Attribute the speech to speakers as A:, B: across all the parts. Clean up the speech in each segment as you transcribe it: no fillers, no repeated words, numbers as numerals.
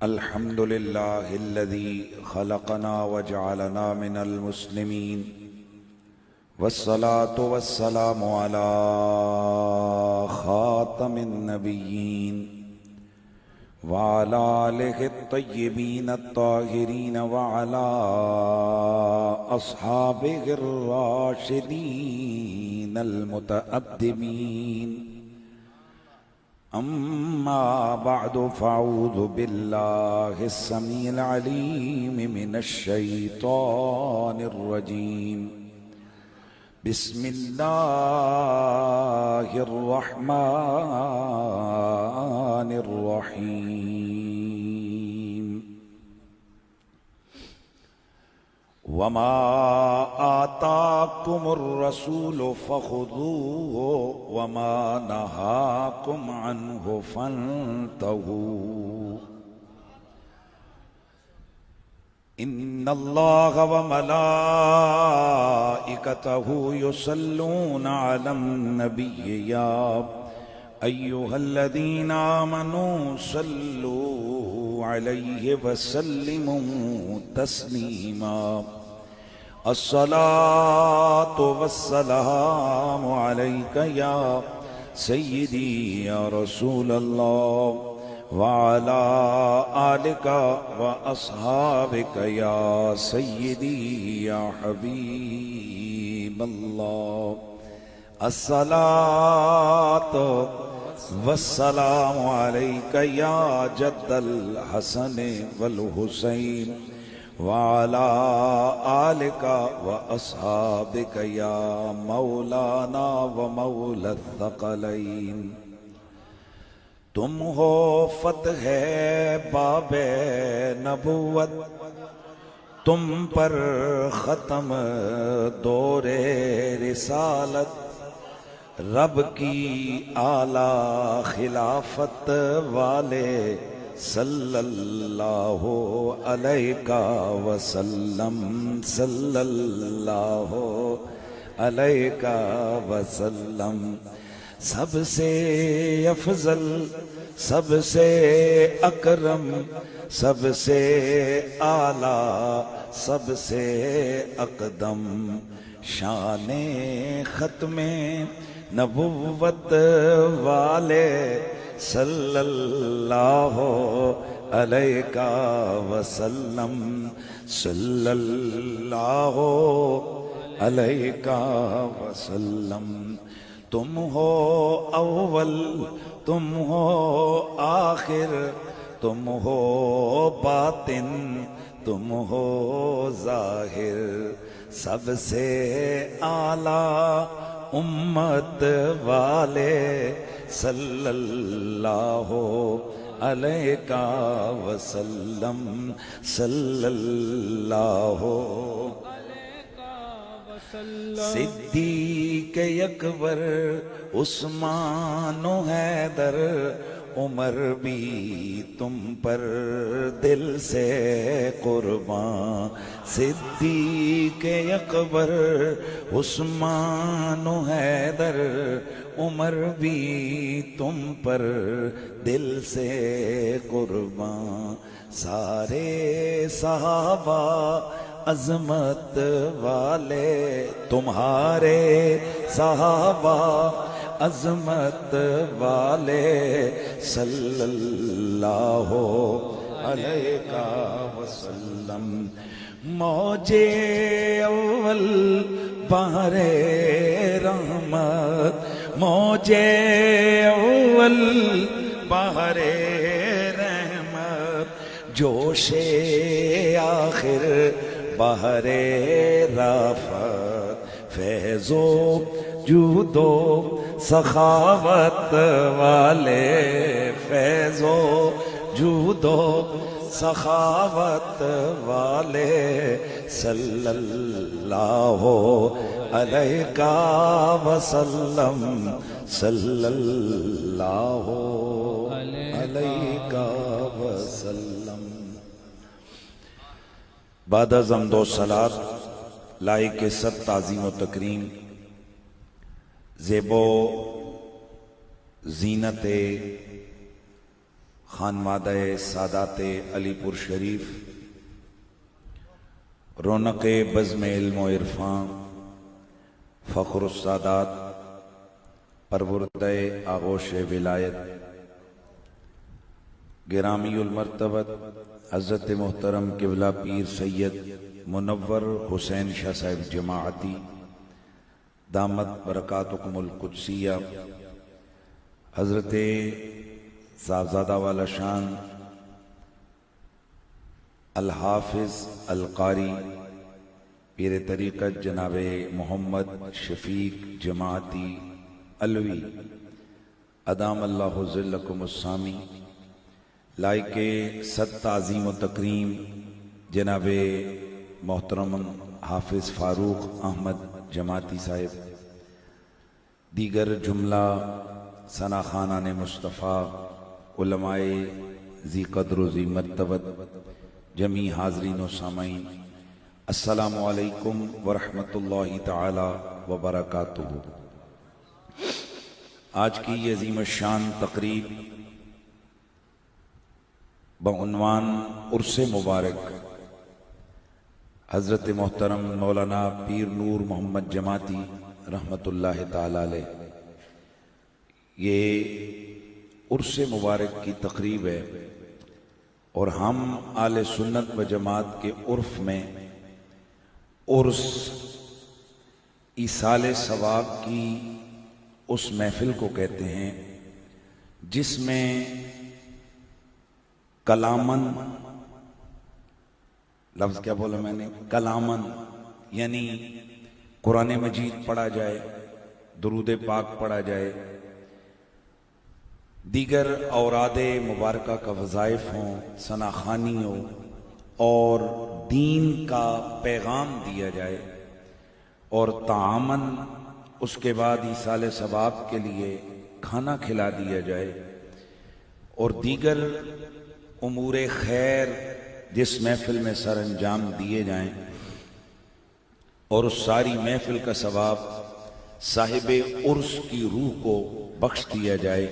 A: الحمد لله الذي خلقنا وجعلنا من المسلمين والصلاة والسلام على خاتم النبيين وعلى آله الطيبين الطاهرين وعلى أصحابه الراشدين المتأدبين. أما بعد فأعوذ بالله السميع العليم من الشيطان الرجيم. بسم الله الرحمن الرحيم. وما آتاكم الرسول فخذوه وما نهاكم عنه فانتهوا. إن الله وملائكته يصلون على النبي يا أيها الذين آمنوا صلوا عليه وسلموا تسليما. الصلاة والسلام عليك يا سيدي يا رسول الله وعلى آلك وأصحابك يا سيدي يا حبيب الله. الصلاة والسلام عليك يا جد الحسن والحسين وعلى آلك وأصحابك يا مولانا ومولى الثقلين. تم ہو فتح باب نبوت، تم پر ختم دور رسالت، رب کی اعلیٰ خلافت والے صلی اللہ علیہ وسلم، صلی اللہ علیہ وسلم. سب سے افضل، سب سے اکرم، سب سے اعلیٰ، سب سے اقدم، شان ختم نبوت والے صلی اللہ علیہ وسلم، صلی اللہ علیہ وسلم. تم ہو اول، تم ہو آخر، تم ہو باطن، تم ہو ظاہر، سب سے اعلیٰ امت والے صلی اللہ علیہ وسلم، صلی اللہ صدیق اکبر عثمان و حیدر عمر بھی تم پر دل سے قربان. صدیق اکبر عثمان و حیدر عمر بھی تم پر دل سے قربان. سارے صحابہ عظمت والے، تمہارے صحابہ عظمت والے صلی اللہ علیہ وسلم. موج اول بحر رحمت، موج اول بحر رحمت، جوش آخر بحر رافت، فیض و جود و سخاوت والے، فیض و جود و سخاوت والے صلی اللہ علیہ وسلم، صلی اللہ علیہ وسلم. بعد از حمد و صلات لائق صد تعظیم و تکریم، زیب و زینت خانوادہ سادات علی پور شریف، رونق بزم علم و عرفان، فخر السادات، پروردہ آغوش ولایت، گرامی المرتبت حضرت محترم قبلہ پیر سید منور حسین شاہ صاحب جماعتی دامت برکاتکم القدسیہ، حضرت صاحبزادہ والا شان الحافظ القاری پیر طریقت جناب محمد شفیق جماعتی علوی ادام اللہ ذلکم السامی، لائق صد تعظیم و تکریم جناب محترم حافظ فاروق احمد جماعتی صاحب، دیگر جملہ ثنا خانان مصطفیٰ، علماء ذی قدر و ذی مرتبت، جمیع حاضرین و سامعین، السلام علیکم ورحمۃ اللہ تعالی وبرکاتہ۔ آج کی یہ عظیم الشان تقریب بعنوان عرس مبارک حضرت محترم مولانا پیر نور محمد جماعتی رحمۃ اللہ تعالی علیہ، یہ عرس مبارک کی تقریب ہے، اور ہم اہل سنت و جماعت کے عرف میں عرس ایصال ثواب کی اس محفل کو کہتے ہیں جس میں کلامن، لفظ کیا بولا میں نے، کلامن یعنی قرآن مجید پڑھا جائے، درود پاک پڑھا جائے، دیگر اوراد مبارکہ کا وظائف ہوں، ثنا خوانی ہو، اور دین کا پیغام دیا جائے، اور تعامن اس کے بعد ایصال ثواب کے لیے کھانا کھلا دیا جائے، اور دیگر امور خیر جس محفل میں سر انجام دیے جائیں، اور اس ساری محفل کا ثواب صاحب عرس کی روح کو بخش دیا جائے،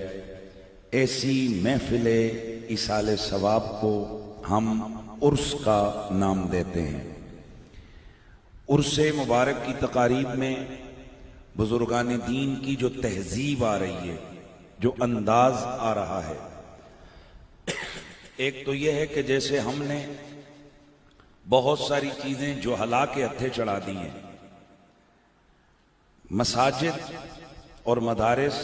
A: ایسی محفل ایصال ثواب کو ہم عرس کا نام دیتے ہیں۔ عرس مبارک کی تقاریب میں بزرگان دین کی جو تہذیب آ رہی ہے، جو انداز آ رہا ہے، ایک تو یہ ہے کہ جیسے ہم نے بہت ساری چیزیں جو ہلا کے ہتھے چڑھا دی ہیں، مساجد اور مدارس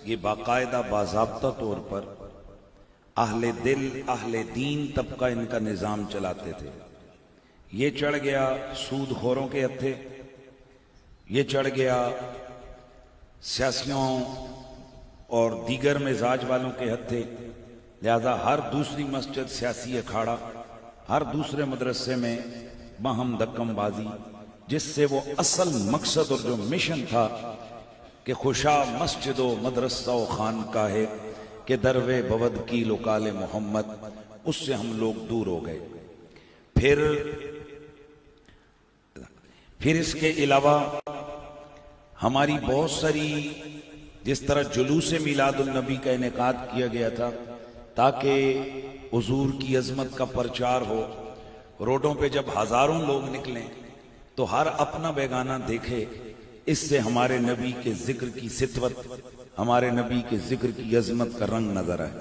A: یہ باقاعدہ باضابطہ طور پر اہل دل اہل دین طبقہ ان کا نظام چلاتے تھے۔ یہ چڑھ گیا سود خوروں کے ہتھے، یہ چڑھ گیا سیاسیوں اور دیگر مزاج والوں کے ہتھے، لہذا ہر دوسری مسجد سیاسی اکھاڑا، ہر دوسرے مدرسے میں باہم دکم بازی، جس سے وہ اصل مقصد اور جو مشن تھا کہ خوشا مسجد و مدرسہ و خانقاہ کہ دروے بود کی لوکال محمد، اس سے ہم لوگ دور ہو گئے۔ پھر اس کے علاوہ ہماری بہت ساری، جس طرح جلوس میلاد النبی کا انعقاد کیا گیا تھا تاکہ حضور کی عظمت کا پرچار ہو، روڈوں پہ جب ہزاروں لوگ نکلیں تو ہر اپنا بیگانہ دیکھے، اس سے ہمارے نبی کے ذکر کی ستوت، ہمارے نبی کے ذکر کی عظمت کا رنگ نظر آئے۔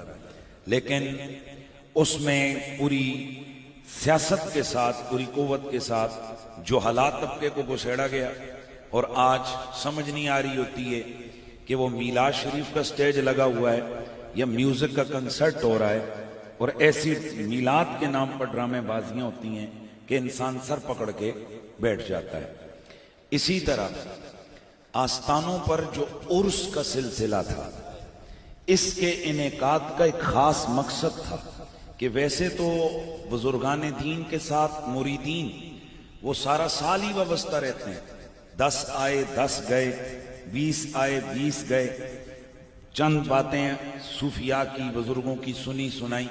A: لیکن اس میں پوری سیاست کے ساتھ، پوری قوت کے ساتھ جو حالات طبقے کو گھسیڑا گیا، اور آج سمجھ نہیں آ رہی ہوتی ہے کہ وہ میلاد شریف کا سٹیج لگا ہوا ہے یا میوزک کا کنسرٹ ہو رہا ہے، اور ایسی میلاد کے نام پر ڈرامے بازیاں ہوتی ہیں کہ انسان سر پکڑ کے بیٹھ جاتا ہے۔ اسی طرح آستانوں پر جو عرس کا سلسلہ تھا، اس کے انعقاد کا ایک خاص مقصد تھا کہ ویسے تو بزرگان دین کے ساتھ مریدین وہ سارا سال ہی وابستہ رہتے ہیں، 10 آئے 10 گئے، 20 آئے 20 گئے، چند باتیں صوفیاء کی بزرگوں کی سنی سنائی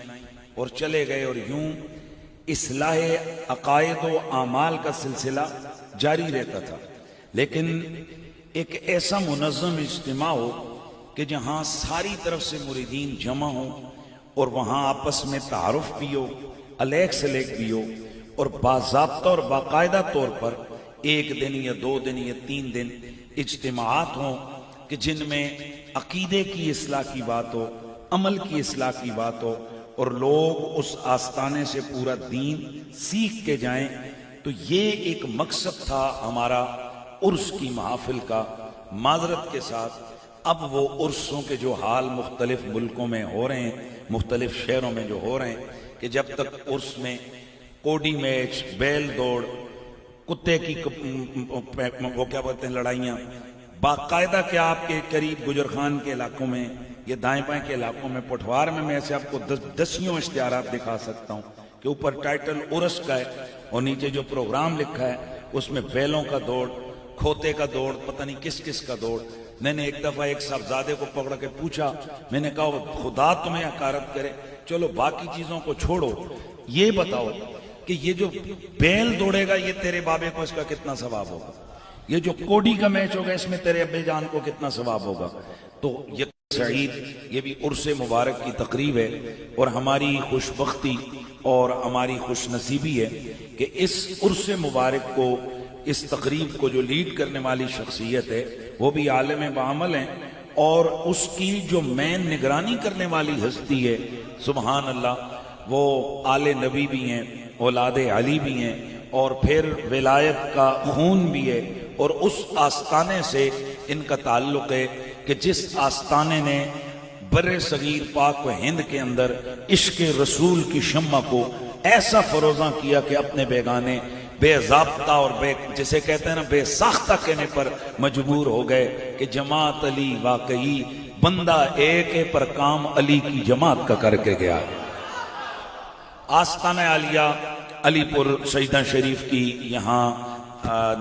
A: اور چلے گئے، اور یوں اصلاح عقائد و اعمال کا سلسلہ جاری رہتا تھا۔ لیکن ایک ایسا منظم اجتماع ہو کہ جہاں ساری طرف سے مریدین جمع ہوں اور وہاں آپس میں تعارف بھی ہو، الیک سلیک بھی ہو، اور باضابطہ اور باقاعدہ طور پر 1 دن یا 2 دن یا 3 دن اجتماعات ہوں کہ جن میں عقیدے کی اصلاح کی بات ہو، عمل کی اصلاح کی بات ہو، اور لوگ اس آستانے سے پورا دین سیکھ کے جائیں. تو یہ ایک مقصد تھا ہمارا عرس کی محافل کا. معذرت کے ساتھ اب وہ عرسوں کے جو حال مختلف ملکوں میں ہو رہے ہیں، مختلف شہروں میں جو ہو رہے ہیں، کہ جب تک عرس میں کوڈی میچ، بیل دوڑ، کتے کی وہ کیا بولتے ہیں لڑائیاں، باقاعدہ کہ آپ کے قریب گجرخان کے علاقوں میں یا دائیں بائیں کے علاقوں میں، پٹھوار میں ایسے آپ کو دسیوں اشتہارات دکھا سکتا ہوں کہ اوپر ٹائٹل عرس کا ہے اور نیچے جو پروگرام لکھا ہے اس میں بیلوں کا دوڑ، کھوتے کا دوڑ، پتہ نہیں کس کس کا دوڑ. میں نے ایک دفعہ ایک صاحبزادے کو پکڑ کے پوچھا، میں نے کہا خدا تمہیں حقارت کرے، چلو باقی چیزوں کو چھوڑو، یہ بتاؤ کہ یہ جو بیل دوڑے گا یہ تیرے بابے کو اس کا کتنا ثواب ہوگا، یہ جو کوڈی کا میچ ہوگا اس میں تیرے ابے جان کو کتنا ثواب ہوگا. تو یہ سعید، یہ بھی عرس مبارک کی تقریب ہے، اور ہماری خوش بختی اور ہماری خوش نصیبی ہے کہ اس عرس مبارک کو، اس تقریب کو جو لیڈ کرنے والی شخصیت ہے وہ بھی عالم بعمل ہیں، اور اس کی جو مین نگرانی کرنے والی ہستی ہے، سبحان اللہ، وہ آل نبی بھی ہیں، اولاد علی بھی ہیں، اور پھر ولایت کا خون بھی ہے، اور اس آستانے سے ان کا تعلق ہے کہ جس آستانے نے بر صغیر پاک و ہند کے اندر عشق رسول کی شمع کو ایسا فروزاں کیا کہ اپنے بیگانے بے ضابطہ اور جسے کہتے ہیں نا بے ساختہ کہنے پر مجبور ہو گئے کہ جماعت علی واقعی بندہ ایک ہے پر کام علی کی جماعت کا کر کے گیا. آستانہ عالیہ علی پور سجدہ شریف کی یہاں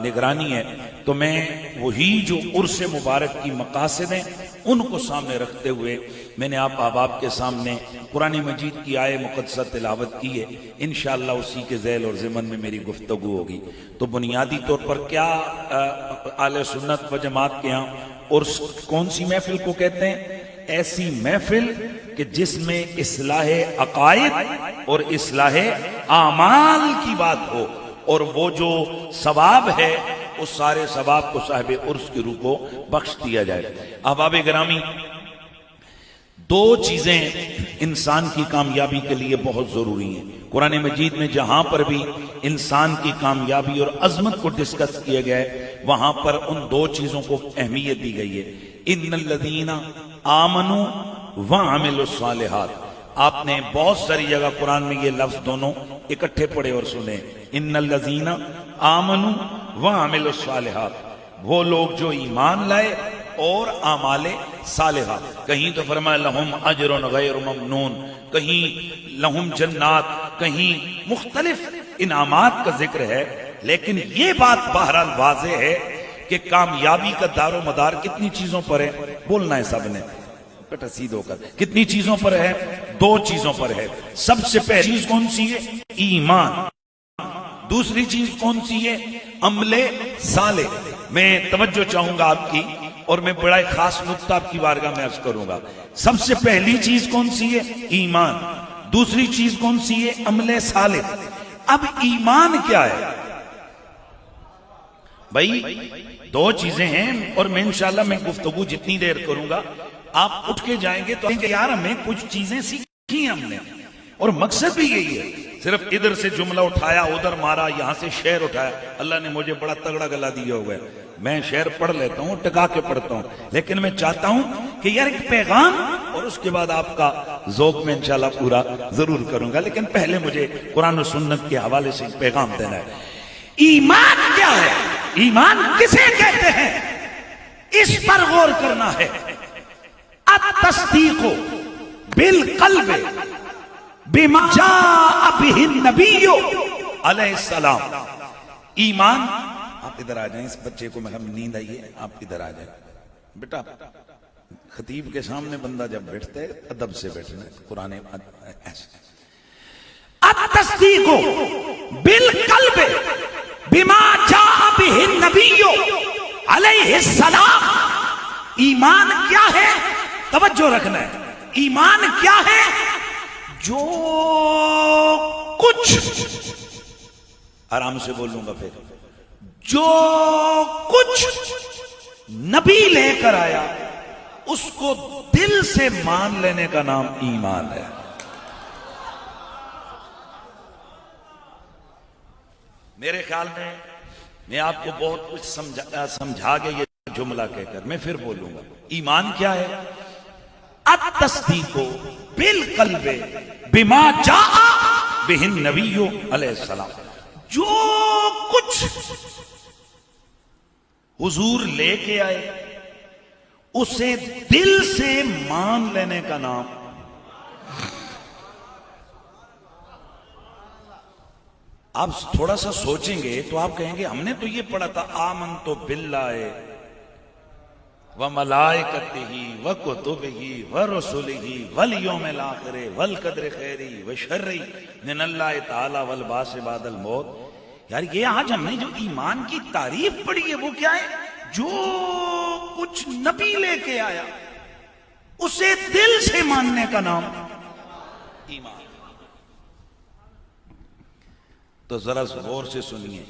A: نگرانی ہے. تو میں وہی جو عرس مبارک کی مقاصد ہیں ان کو سامنے رکھتے ہوئے میں نے آپ احباب کے سامنے قرآن مجید کی آیے مقدسہ تلاوت کی ہے. انشاءاللہ اسی کے ذیل اور ضمن میں میری گفتگو ہوگی. تو بنیادی طور پر کیا اہل سنت و جماعت کے ہاں عرس کون سی محفل کو کہتے ہیں؟ ایسی محفل کہ جس میں اصلاح عقائد اور اصلاح اعمال کی بات ہو، اور وہ جو ثواب ہے اس سارے ثواب کو صاحب عرس کی روح کو بخش دیا جائے. احباب گرامی، 2 چیزیں انسان کی کامیابی کے لیے بہت ضروری ہیں. قرآن مجید میں جہاں پر بھی انسان کی کامیابی اور عظمت کو ڈسکس کیا گیا ہے وہاں پر ان 2 چیزوں کو اہمیت دی گئی ہے. ان الذین آمنوا وعملوا الصالحات. آپ نے بہت ساری جگہ قرآن میں یہ لفظ دونوں اکٹھے پڑھے اور سنے. ان الذین آمنوا وعملوا الصالحات، وہ لوگ جو ایمان لائے اور اعمال صالحہ. کہیں تو فرمایا لہم اجر غیر ممنون، کہیں لہم جنات، کہیں مختلف انعامات کا ذکر ہے. لیکن یہ بات بہرحال واضح ہے کہ کامیابی کا دار و مدار کتنی چیزوں پر ہے؟ بولنا ہے سب نے کٹا سیدھ ہو کر. کتنی چیزوں پر ہے؟ 2 چیزوں پر ہے. سب سے پہلی چیز کون سی ہے؟ ایمان. دوسری چیز کون سی ہے؟ عمل صالح. میں توجہ چاہوں گا آپ کی، اور میں بڑا خاص نقطہ آپ کی بارگاہ میں عرض کروں گا. سب سے پہلی چیز کون سی ہے؟ ایمان. دوسری چیز کون سی ہے؟ عمل صالح. اب ایمان کیا ہے بھائی؟ 2 چیزیں ہیں، اور میں انشاءاللہ میں گفتگو جتنی دیر کروں گا آپ اٹھ کے جائیں گے تو یار ہمیں کچھ چیزیں سیکھی ہم نے، اور مقصد بھی یہی ہے. صرف ادھر سے جملہ اٹھایا، ادھر مارا، یہاں سے شعر اٹھایا. اللہ نے مجھے بڑا تگڑا گلا دیا ہوا ہے، میں شعر پڑھ لیتا ہوں، ٹکا کے پڑھتا ہوں، لیکن میں چاہتا ہوں کہ یار ایک پیغام، اور اس کے بعد آپ کا ذوق میں انشاءاللہ پورا ضرور کروں گا. لیکن پہلے مجھے قرآن و سنت کے حوالے سے ایک پیغام دینا ہے. ایمان کیا ہے؟ ایمان کسے کہتے ہیں؟ اس پر غور کرنا ہے. التصدیق بالقلب بما جاء به النبی علیہ السلام. ایمان، آپ ادھر آ جائیں، اس بچے کو میں نیند آئی ہے، آپ ادھر آ جائیں. بیٹا خطیب کے سامنے بندہ جب بیٹھتا ہے ادب سے بیٹھنا ہے. قرآن التصدیق بالقلب بما جاء به النبی علیہ السلام. ایمان کیا ہے؟ توجہ رکھنا ہے. ایمان کیا ہے؟ جو کچھ، آرام سے بولوں گا پھر، جو کچھ نبی لے کر آیا اس کو دل سے مان لینے کا نام ایمان ہے. میرے خیال میں آپ کو بہت کچھ سمجھا گیا یہ جملہ کہہ کر. میں پھر بولوں گا. ایمان کیا ہے؟ التصدیق بالقلب بما جاء بہ النبی علیہ السلام. جو کچھ حضور لے کے آئے اسے دل سے مان لینے کا نام. آپ تھوڑا سا سوچیں گے تو آپ کہیں گے ہم نے تو یہ پڑھا تھا آمنت باللہ وملائکتہ وکتبہ ورسلہ والیوم الآخر والقدر خیرہ وشرہ من اللہ تعالی والبعث بعد الموت. یار یہ آج ہم نے جو ایمان کی تعریف پڑھی ہے وہ کیا ہے؟ جو کچھ نبی لے کے آیا اسے دل سے ماننے کا نام ایمان. تو ذرا غور سے سنیے.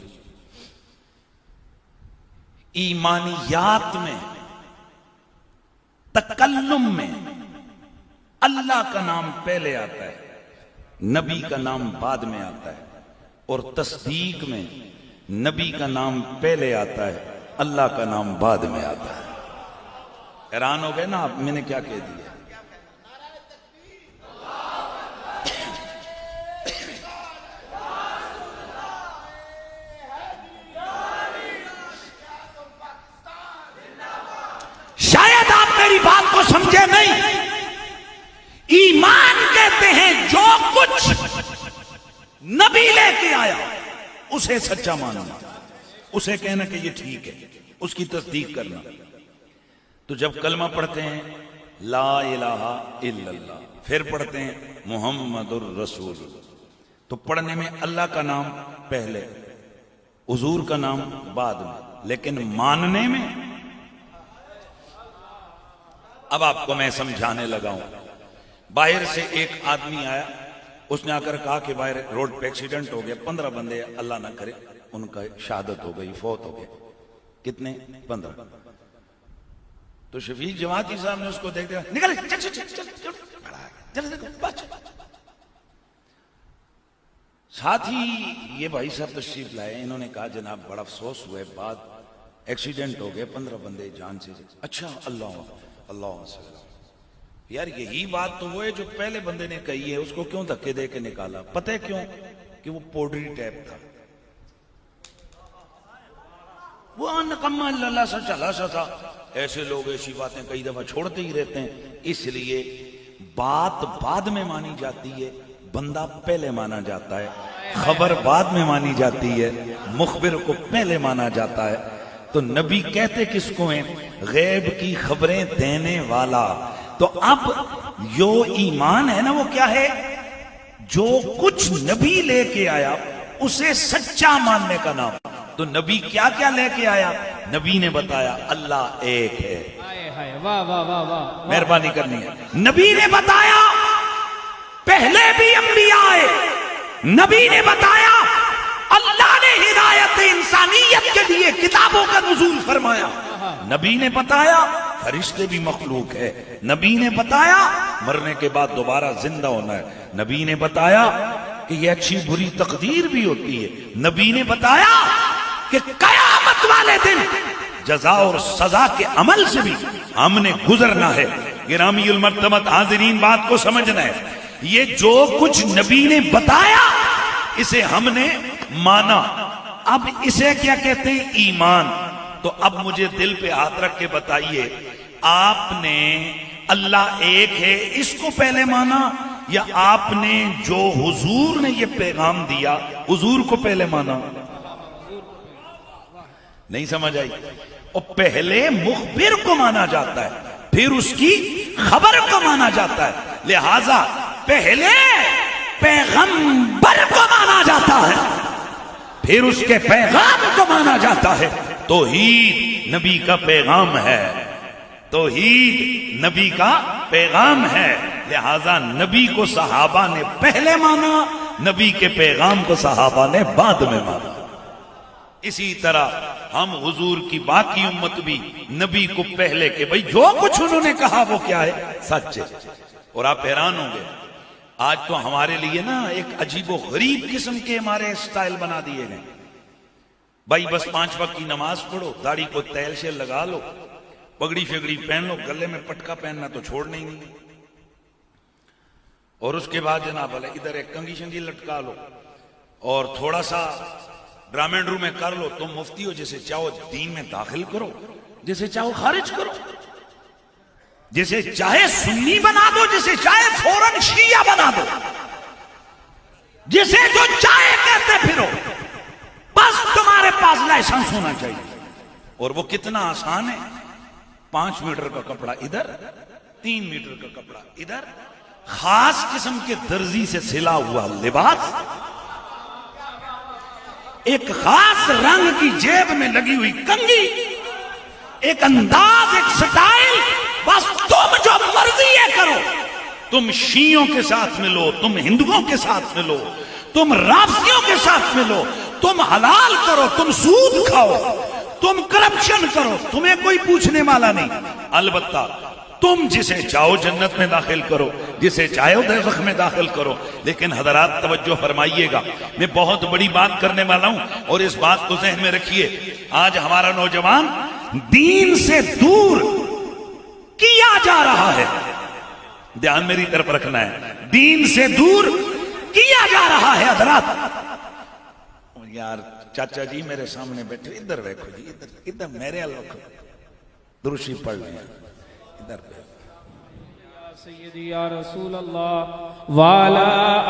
A: ایمانیات میں، تکلم میں اللہ کا نام پہلے آتا ہے، نبی کا نام بعد میں آتا ہے. اور تصدیق میں نبی کا نام پہلے آتا ہے، اللہ کا نام بعد میں آتا ہے. حیران ہو گئے نا آپ میں نے کیا کہہ دیا؟ شاید آپ میری بات کو سمجھے نہیں. ایمان کہتے ہیں جو کچھ نبی لے کے آیا اسے سچا ماننا، اسے کہنا کہ یہ ٹھیک ہے، اس کی تصدیق کرنا. تو جب کلمہ پڑھتے ہیں لا الہ الا اللہ، پھر پڑھتے ہیں محمد الرسول، تو پڑھنے میں اللہ کا نام پہلے، حضور کا نام بعد میں، لیکن ماننے میں. اب آپ کو میں سمجھانے لگا ہوں. باہر سے ایک آدمی آیا، اس نے آ کر کہا کہ باہر روڈ پہ ایکسیڈنٹ ہو گیا، 15 بندے اللہ نہ کرے ان کا شہادت ہو گئی، فوت ہو گئے. کتنے؟ 15. تو شفیق جماعتی صاحب نے اس کو دیکھ دیا، نکل ساتھ ہی یہ بھائی صاحب تشریف لائے. انہوں نے کہا جناب بڑا افسوس ہوئے، بعد ایکسیڈنٹ ہو گئے، 15 بندے جان سے. اچھا اللہ اللہ. یار یہی بات تو وہ ہے جو پہلے بندے نے کہی ہے، اس کو کیوں دھکے دے کے نکالا؟ پتہ ہے کیوں؟ کہ وہ پوڈری ٹیپ تھا، وہ نکما اللہ سا چلا سا تھا. ایسے لوگ ایسی باتیں کئی دفعہ چھوڑتے ہی رہتے ہیں. اس لیے بات بعد میں مانی جاتی ہے، بندہ پہلے مانا جاتا ہے. خبر بعد میں مانی جاتی ہے، مخبر کو پہلے مانا جاتا ہے. تو نبی کہتے کس کو ہیں؟ غیب کی خبریں دینے والا. تو اب جو ایمان ہے نا وہ کیا ہے؟ جو کچھ نبی لے کے آیا اسے سچا ماننے کا نام. تو نبی کیا کیا لے کے آیا؟ نبی نے بتایا اللہ ایک ہے. مہربانی کرنی ہے. نبی نے بتایا پہلے بھی انبیاء آئے، نبی نے بتایا اللہ نے ہدایت انسانیت کے لیے کتابوں کا نزول فرمایا. نبی نے بتایا فرشتے بھی مخلوق ہے. نبی نے بتایا مرنے کے بعد دوبارہ زندہ ہونا ہے. نبی نے بتایا کہ یہ اچھی بری تقدیر بھی ہوتی ہے. نبی نے بتایا کہ قیامت والے دن جزا اور سزا کے عمل سے بھی ہم نے گزرنا ہے. گرامی المرتبت حاضرین بات کو سمجھنا ہے. یہ جو کچھ نبی نے بتایا اسے ہم نے مانا. اب اسے کیا کہتے ہیں؟ ایمان. تو اب مجھے دل پہ ہاتھ رکھ کے بتائیے، آپ نے اللہ ایک ہے اس کو پہلے مانا یا آپ نے جو حضور نے یہ پیغام دیا حضور کو پہلے مانا؟ نہیں سمجھ آئی؟ اور پہلے مخبر کو مانا جاتا ہے، پھر اس کی خبر کو مانا جاتا ہے. لہذا پہلے پیغمبر کو مانا جاتا ہے، پھر اس کے پیغام کو مانا جاتا ہے. توحید نبی کا پیغام ہے. توحید نبی کا پیغام ہے، لہذا نبی کو صحابہ نے پہلے مانا، نبی کے پیغام کو صحابہ نے بعد میں مانا۔ اسی طرح ہم حضور کی باقی امت بھی نبی کو پہلے کہ بھئی جو کچھ انہوں نے کہا وہ کیا ہے، سچ ہے۔ اور آپ حیران ہوں گے، آج تو ہمارے لیے نا ایک عجیب و غریب قسم کے ہمارے اسٹائل بنا دیے گئے۔ بھائی بس 5 وقت کی نماز پڑھو، داڑھی کو تیل سے لگا لو، پگڑی شگڑی پہن لو، گلے میں پٹکا پہننا تو چھوڑنا ہی نہیں، اور اس کے بعد جناب علیہ ادھر ایک کنگھی شنگھی لٹکا لو، اور تھوڑا سا ڈرامے میں کر لو، تم مفتی ہو، جسے چاہو دین میں داخل کرو، جسے چاہو خارج کرو، جسے چاہے سنی بنا دو، جسے چاہے فوراً شیعہ بنا دو، جسے جو چاہے کہتے پھرو، بس تمہارے پاس لائسنس ہونا چاہیے۔ اور وہ کتنا آسان ہے، 5 میٹر کا کپڑا ادھر، 3 میٹر کا کپڑا ادھر، خاص قسم کے درزی سے سلا ہوا لباس، ایک خاص رنگ کی جیب میں لگی ہوئی کنگھی، ایک انداز، ایک سٹائل، بس تم جو مرضی ہے کرو۔ تم شیعوں کے ساتھ ملو، تم ہندوؤں کے ساتھ ملو، تم رافضیوں کے ساتھ ملو، تم حلال کرو، تم سود کھاؤ، تم کرپشن کرو، تمہیں کوئی پوچھنے والا نہیں۔ البتہ تم جسے چاہو جنت میں داخل کرو، جسے چاہو دوزخ میں داخل کرو۔ لیکن حضرات توجہ فرمائیے گا، میں بہت بڑی بات کرنے والا ہوں، اور اس بات کو ذہن میں رکھیے۔ آج ہمارا نوجوان دین سے دور کیا جا رہا ہے، دھیان میری طرف رکھنا ہے، دین سے دور کیا جا رہا ہے حضرات۔ یار چاچا جی میرے سامنے بیٹھے، ادھر دیکھو جی، ادھر میرے رکھو، درشی پڑھ لیں ادھر پہ۔
B: سیدی یا رسول اللہ وعلا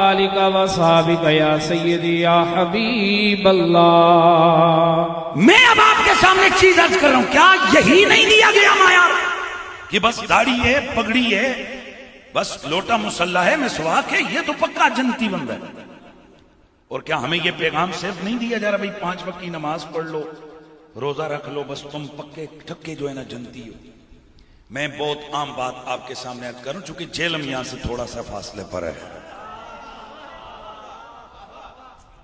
B: آلک و صحابک یا سیدی یا حبیب اللہ۔
A: میں اب آپ کے سامنے ایک چیز عرض کر رہا ہوں، کیا یہی نہیں دیا گیا معیار کہ بس داڑھی ہے، پگڑی ہے، بس لوٹا مسلح ہے، مسواک ہے، یہ تو پکا جنتی بندہ ہے؟ اور کیا ہمیں یہ پیغام صرف نہیں دیا جا رہا بھئی 5 وقت کی نماز پڑھ لو، روزہ رکھ لو، بس تم پکے ٹھکے جو ہے نا جنتی ہو؟ میں بہت عام بات آپ کے سامنے عرض کروں، چونکہ جیلم یہاں سے تھوڑا سا فاصلے پر ہے۔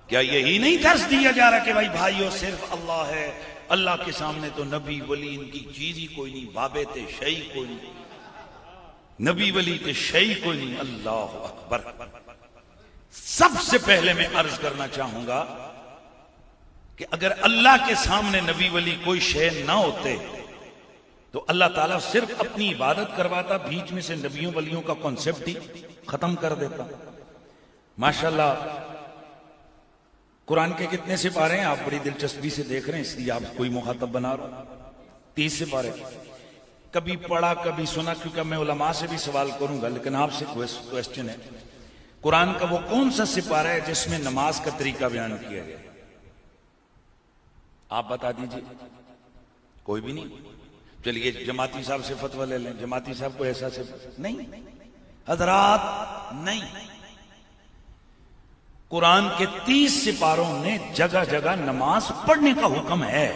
A: کیا یہی نہیں درس دیا جا رہا کہ بھائی بھائیو صرف اللہ ہے، اللہ کے سامنے تو نبی ولی ان کی چیز ہی کوئی نہیں، بابے تے شیئی کوئی نہیں، نبی ولی تے شیئی کوئی نہیں۔ اللہ اکبر۔ سب سے پہلے میں عرض کرنا چاہوں گا کہ اگر اللہ کے سامنے نبی ولی کوئی شے نہ ہوتے تو اللہ تعالیٰ صرف اپنی عبادت کرواتا، بیچ میں سے نبیوں ولیوں کا کنسپٹ ہی ختم کر دیتا۔ ماشاءاللہ قرآن کے کتنے سپارے ہیں آپ بڑی دلچسپی سے دیکھ رہے ہیں، اس لیے آپ کوئی مخاطب بنا رہا ہوں۔ 30 سپارے، کبھی پڑھا کبھی سنا، کیونکہ میں علماء سے بھی سوال کروں گا، لیکن آپ سے کویسچن ہے، قرآن کا وہ کون سا سپارہ ہے جس میں نماز کا طریقہ بیان کیا گیا؟ آپ بتا دیجئے۔ کوئی بھی نہیں؟ چلیے جماعتی صاحب سے فتویٰ لے لیں، جماعتی صاحب کو ایسا سے نہیں، حضرات نہیں۔ قرآن کے 30 سپاروں نے جگہ جگہ نماز پڑھنے کا حکم ہے۔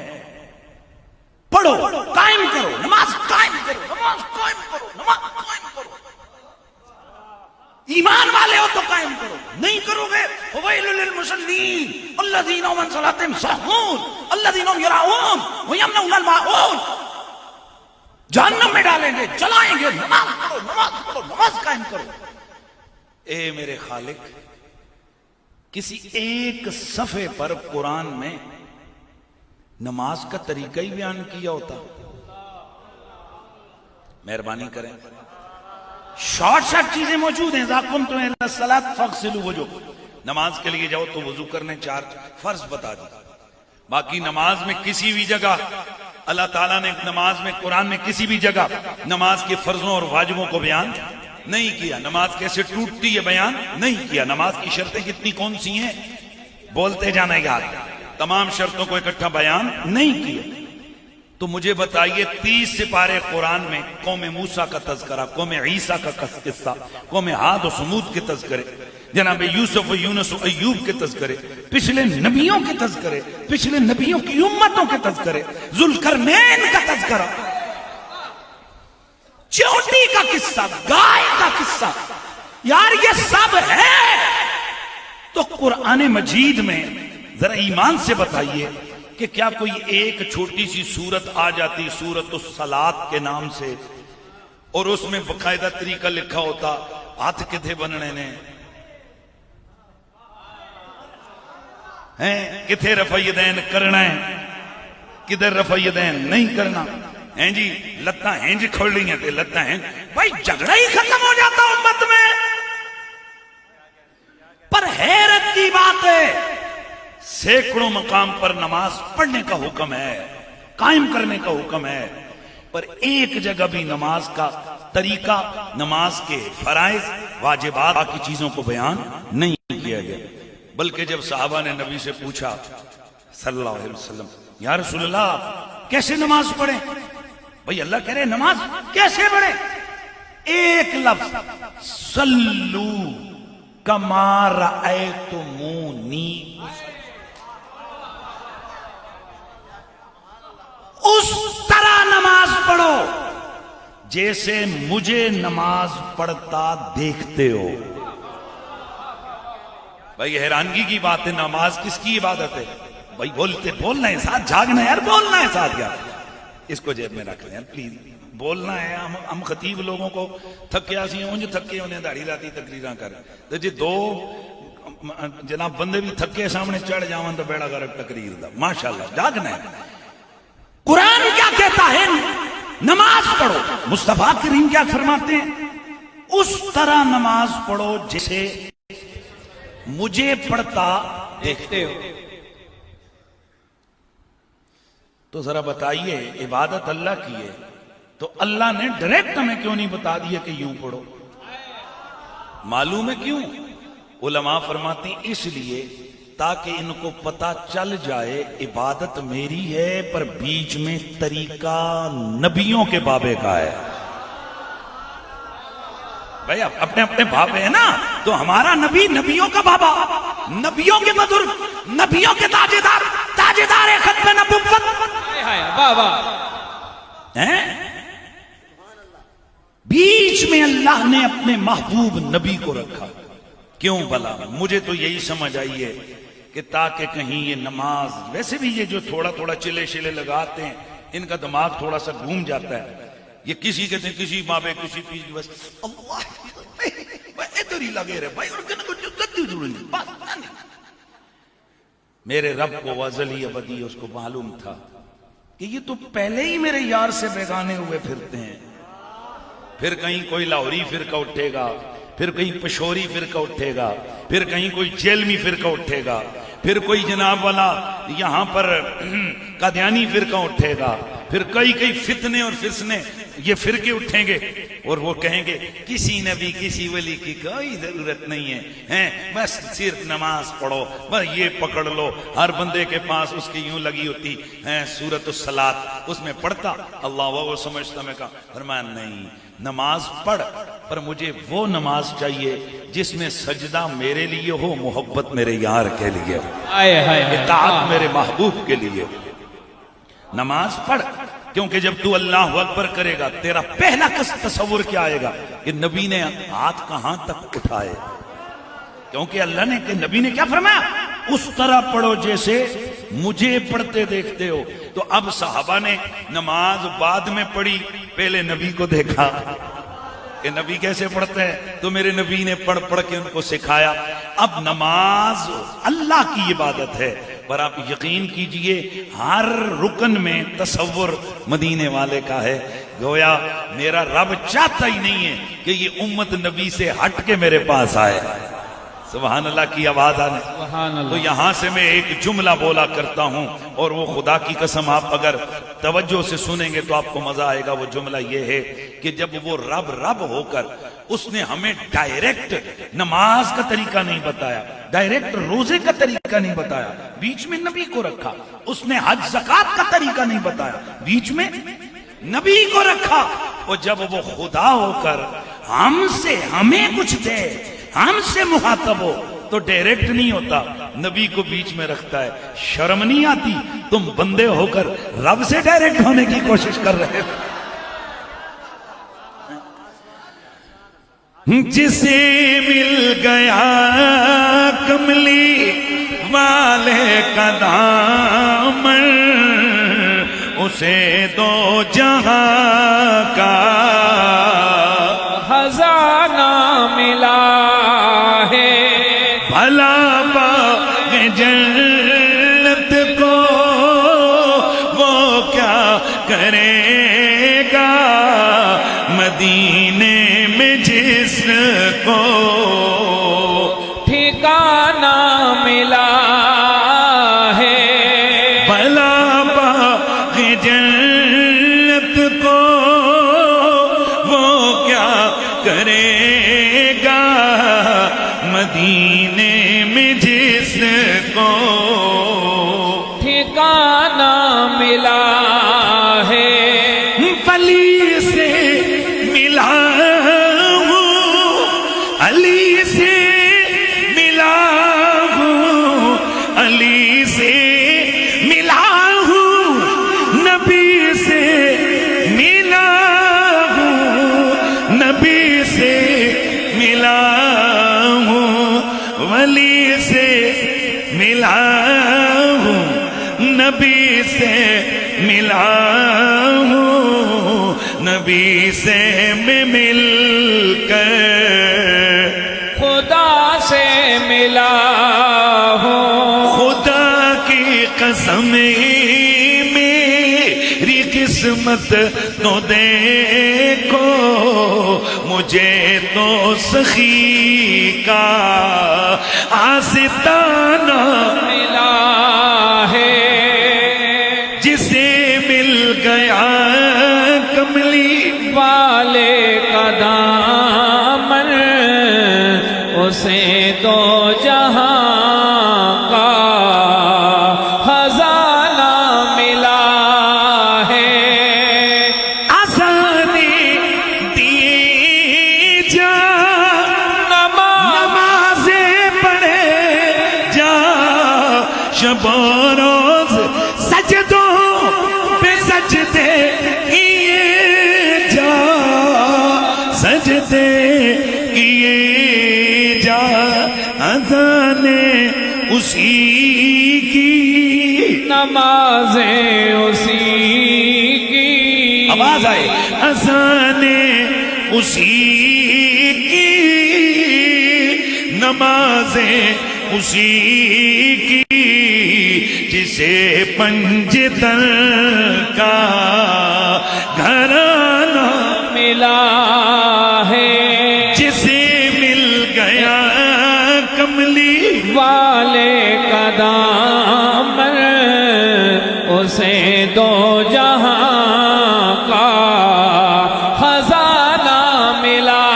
A: پڑھو، قائم کرو، نماز قائم کرو، نماز قائم کرو، نماز قائم کرو۔ ایمان والے ہو تو قائم کرو، نہیں کرو گے فویل للمصلین الذین هم عن صلاتهم ساہون الذین هم یراؤون ویمنعون الماعون، جہنم میں ڈالیں گے، جلائیں گے۔ نماز پڑھو، نماز پڑھو، نماز قائم کرو۔ اے میرے خالق، کسی ایک صفحے پر قرآن میں نماز کا طریقہ ہی بیان کیا ہوتا؟ مہربانی کریں، شارٹ چیزیں موجود ہیں۔ اذا قمتم الی الصلاۃ فاغسلوا وجوہکم، نماز کے لیے جاؤ تو وضو کرنے 4 فرض بتا دی۔ باقی نماز میں کسی بھی جگہ اللہ تعالیٰ نے نماز میں، قرآن میں کسی بھی جگہ نماز کے فرضوں اور واجبوں کو بیان نہیں کیا۔ نماز کیسے ٹوٹتی ہے بیان نہیں کیا۔ نماز کی شرطیں کتنی کون سی ہیں بولتے جانا یاد، تمام شرطوں کو اکٹھا بیان نہیں کیا۔ تو مجھے بتائیے 30 سپارے قرآن میں قوم موسیٰ کا تذکرہ، قوم عیسیٰ کا قصہ، قوم عاد و سمود کے تذکرے، جناب یوسف و یونس و ایوب کے تذکرے، پچھلے نبیوں کے تذکرے، پچھلے نبیوں کی امتوں کے تذکرے، ذوالقرنین کا تذکرہ۔ چونٹی کا قصہ، گائے کا قصہ، یار یہ سب ہے تو قرآن مجید میں ذرا ایمان سے بتائیے کہ کیا کوئی ایک چھوٹی سی سورت آ جاتی سورت الصلاۃ کے نام سے اور اس میں باقاعدہ طریقہ لکھا ہوتا ہاتھ کتھے بننے نے ہیں، کتھے رفع یدین کرنا ہے، کدھر رفع یدین نہیں کرنا ہیں جی، لتاں ہنج کھڑ لی ہیں تے لتاں ہنج، بھائی جھگڑا ہی ختم ہو جاتا امت میں۔ پر حیرت کی بات ہے سینکڑوں مقام پر نماز پڑھنے کا حکم ہے، قائم کرنے کا حکم ہے، پر ایک جگہ بھی نماز کا طریقہ، نماز کے فرائض واجبات باقی چیزوں کو بیان نہیں کیا گیا۔ بلکہ جب صحابہ نے نبی سے پوچھا صلی اللہ علیہ وسلم، یا رسول اللہ کیسے نماز پڑھیں؟ بھئی اللہ کہہ رہے نماز کیسے پڑھیں؟ ایک لفظ صلو کما رأیتمونی، اس طرح نماز پڑھو جیسے مجھے نماز پڑھتا دیکھتے ہو۔ بھائی حیرانگی کی بات ہے، نماز کس کی عبادت ہے؟ بھائی بولنا ہے ساتھ، جھاگنا ہے یار، بولنا ہے ساتھ یار، اس کو جیب میں رکھ لیں یار پلیز، بولنا ہے۔ ہم خطیب لوگوں کو تھکیا سی ہوں جو تھکے انہیں داڑھی راتی تقریراں کر تو جی دو جناب بندے بھی تھکے سامنے چڑھ جاؤں تو بیڑا گرک تقریر دا، ماشاءاللہ جاگنا ہے۔ قرآن کیا کہتا ہے؟ نماز پڑھو، مصطفیٰ کریم کیا فرماتے ہیں؟ اس طرح نماز پڑھو جسے مجھے پڑھتا دیکھتے ہو۔ تو ذرا بتائیے عبادت اللہ کی ہے تو اللہ نے ڈائریکٹ ہمیں کیوں نہیں بتا دیا کہ یوں پڑھو؟ معلوم ہے کیوں؟ علماء فرماتے ہیں اس لیے تاکہ ان کو پتا چل جائے عبادت میری ہے پر بیچ میں طریقہ نبیوں کے بابے کا ہے۔ بھائی اپنے اپنے بابے ہیں نا، تو ہمارا نبی نبیوں کا بابا، نبیوں کے بزرگ، نبیوں کے تاجدار، تاجدار ختم نبوت ہیں۔ بیچ میں اللہ نے اپنے محبوب نبی کو رکھا، کیوں بھلا؟ مجھے تو یہی سمجھ آئی ہے کہ تاکہ کہیں یہ نماز، ویسے بھی یہ جو تھوڑا تھوڑا چلے شلے لگاتے ہیں ان کا دماغ تھوڑا سا گھوم جاتا ہے، یہ کسی کہتے ہیں کسی بابے کسی پیچ بس اللہ ادھر ہی لگے رہے بھائی، میرے رب کو وزلی ابدی اس کو معلوم تھا کہ یہ تو پہلے ہی میرے یار سے بیگانے ہوئے پھرتے ہیں، پھر کہیں کوئی لاہوری فرقہ اٹھے گا، پھر کہیں پشوری فرقہ اٹھے گا، پھر کہیں کوئی جیلمی فرقہ اٹھے گا، پھر کوئی جناب والا یہاں پر قادیانی فرقہ اٹھے گا، پھر کئی فتنے اور فسنے یہ فرقے اٹھیں گے اور وہ کہیں گے کسی نبی کسی ولی کی کوئی ضرورت نہیں ہے، بس صرف نماز پڑھو، بس یہ پکڑ لو۔ ہر بندے کے پاس اس کی یوں لگی ہوتی ہے سورۃ الصلاۃ، اس میں پڑھتا اللہ وہ سمجھتا، میں کہا فرمایا نہیں، نماز پڑھ پر مجھے وہ نماز چاہیے جس میں سجدہ میرے لیے ہو، محبت میرے یار کے لیے ہو، اطاعت میرے محبوب کے لیے۔ نماز پڑھ، کیونکہ جب تو اللہ اکبر کرے گا تیرا پہلا تصور کیا آئے گا کہ نبی نے ہاتھ کہاں تک اٹھائے، کیونکہ اللہ نے کہ نبی نے کیا فرمایا؟ اس طرح پڑھو جیسے مجھے پڑھتے دیکھتے ہو۔ تو اب صحابہ نے نماز بعد میں پڑھی، پہلے نبی کو دیکھا کہ نبی کیسے پڑھتے ہیں، تو میرے نبی نے پڑھ پڑھ کے ان کو سکھایا۔ اب نماز اللہ کی عبادت ہے، پر آپ یقین کیجئے ہر رکن میں تصور مدینے والے کا ہے، گویا میرا رب چاہتا ہی نہیں ہے کہ یہ امت نبی سے ہٹ کے میرے پاس آئے۔ سبحان اللہ کی آواز آنے۔ تو یہاں سے میں ایک جملہ بولا کرتا ہوں اور وہ خدا کی قسم آپ اگر توجہ سے سنیں گے تو آپ کو مزہ آئے گا۔ وہ جملہ یہ ہے کہ جب وہ رب ہو کر اس نے ہمیں ڈائریکٹ نماز کا طریقہ نہیں بتایا، ڈائریکٹ روزے کا طریقہ نہیں بتایا، بیچ میں نبی کو رکھا۔ اس نے حج زکات کا طریقہ نہیں بتایا، بیچ میں نبی کو رکھا۔ اور جب وہ خدا ہو کر ہم سے ہمیں کچھ دے، ہم سے مخاطب ہو تو ڈائریکٹ نہیں ہوتا، نبی کو بیچ میں رکھتا ہے۔ شرم نہیں آتی؟ تم بندے ہو کر رب سے ڈائریکٹ ہونے کی کوشش کر رہے ہو۔ جسے مل گیا کملی والے کا دامن اسے دو جہاں کا
B: خزانہ ملا ہے
A: بھلا باغ جنت کو وہ کیا کرے گا مدینے میں جس کو
B: ٹھکانہ ملا ہے
A: بھلا باغ جنت کو وہ کیا کرے گا مدینے میں جس کو
B: ٹھکانہ ملا ہے
A: ولی سے ملا ہوں علی سے ملا ہوں علی سے ملا ہوں نبی سے ملا ہوں نبی سے ملا ہوں ولی سے ملا ہوں نبی سے ملا ہوں نبی سے میں مل کر
B: خدا سے ملا ہوں
A: خدا کی قسم میری قسمت تو دیکھو مجھے تو سخی کا آستانہ
B: ملا ہے
A: جسے مل گیا کملی
B: والے کا دامن اسے دو جہاں کا خزانہ ملا ہے
A: آسانی دی جا نمازیں پڑھے جا شب و روز سجدوں پہ سجدے کیے جا سجدے کیے جا اذان اسی کی
B: نمازیں اسی کی
A: آواز آئے اذان اسی کی نمازیں اسی کی جسے پنجتن کا گھرانہ
B: ملا ہے
A: جسے مل گیا کملی
B: والے کا دامن اسے دو جہاں کا خزانہ ملا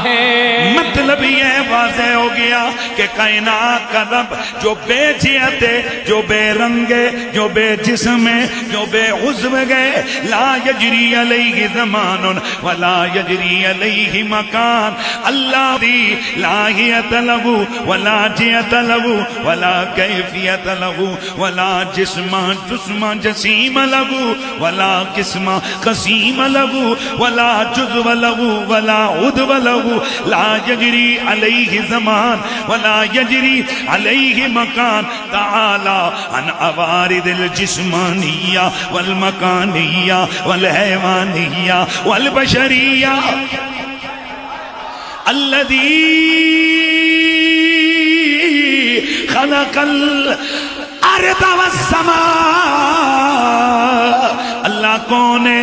B: ہے
A: مطلب یہ واضح ہو گیا کہ کائنات کا رب جو بے جیت ہے جو بے رنگ ہے جو بے جسم ہے جو بے عضو ہے لا یجری علیہ زمان ولا یجری علیہ مکان اللہ دی لاہیت لہو ولا جیت لہو ولا کیفیت لہو ولا جسم جسیم لہو ولا قسم قسیم لہو ولا جزو لہو ولا عدو لہو لا یجری علیہ زمان ولا یجری علیہ مکان تعالی عن عوارض الجسمانیہ والمکانیہ والحیوانیہ والبشریہ الذی خلق الارض والسماء اللہ کون ہے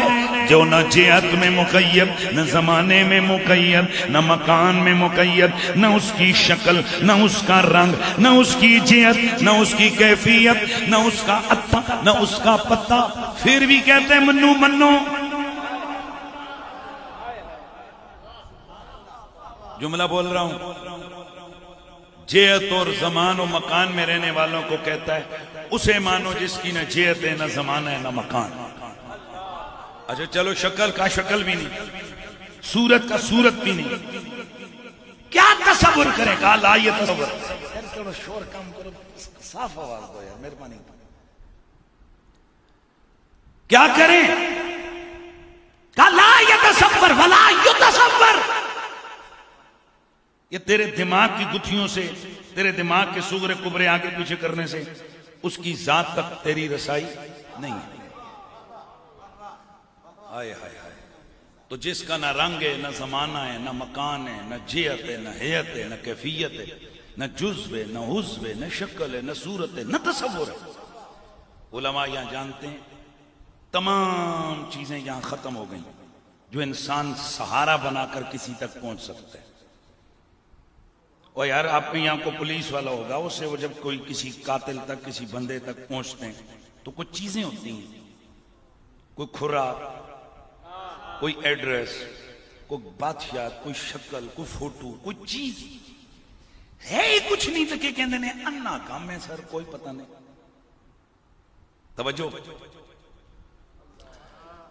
A: جو نہ جہت میں مقید نہ زمانے میں مقید نہ مکان میں مقید نہ اس کی شکل نہ اس کا رنگ نہ اس کی جہت نہ اس کی کیفیت نہ اس کا عطا نہ اس کا پتہ پھر بھی کہتے ہیں منو منو جملہ بول رہا ہوں جہت اور زمان و مکان میں رہنے والوں کو کہتا ہے اسے مانو جس کی نہ جہت ہے نہ زمانہ ہے نہ مکان. اچھا چلو شکل کا شکل بھی نہیں, صورت کا صورت بھی نہیں, کیا تصور کرے گا لا یہ تصور. تھوڑا شور کم کرو, صاف آواز دو یار مہربانی. کیا کریں؟ کہا لا یتصور ولا یتصور, یہ تیرے دماغ کی گتھیوں سے، تیرے دماغ کے صغرے کبرے آگے پیچھے کرنے سے اس کی ذات تک تیری رسائی نہیں ہے۔ آئے ہائے ہائے، تو جس کا نہ رنگ ہے، نہ زمانہ ہے، نہ مکان ہے، نہ جہت ہے، نہ حیت ہے، نہ کیفیت ہے، نہ جزو ہے، نہ عضو ہے، نہ شکل ہے، نہ صورت ہے، نہ تصور ہے۔ علماء یہاں جانتے ہیں تمام چیزیں یہاں ختم ہو گئیں جو انسان سہارا بنا کر کسی تک پہنچ سکتا ہے۔ اور یار آپ کے یہاں کو پولیس والا ہوگا، اس سے وہ جب کوئی کسی قاتل تک، کسی بندے تک پہنچتے ہیں تو کچھ چیزیں ہوتی ہیں، کوئی کھرا، کوئی ایڈریس، کوئی بادشاہ، کوئی شکل، کوئی فوٹو، کوئی چیز ہے ہی کچھ نہیں تو کہ کہندے نے انا کام ہے سر، کوئی پتہ نہیں۔ توجہ،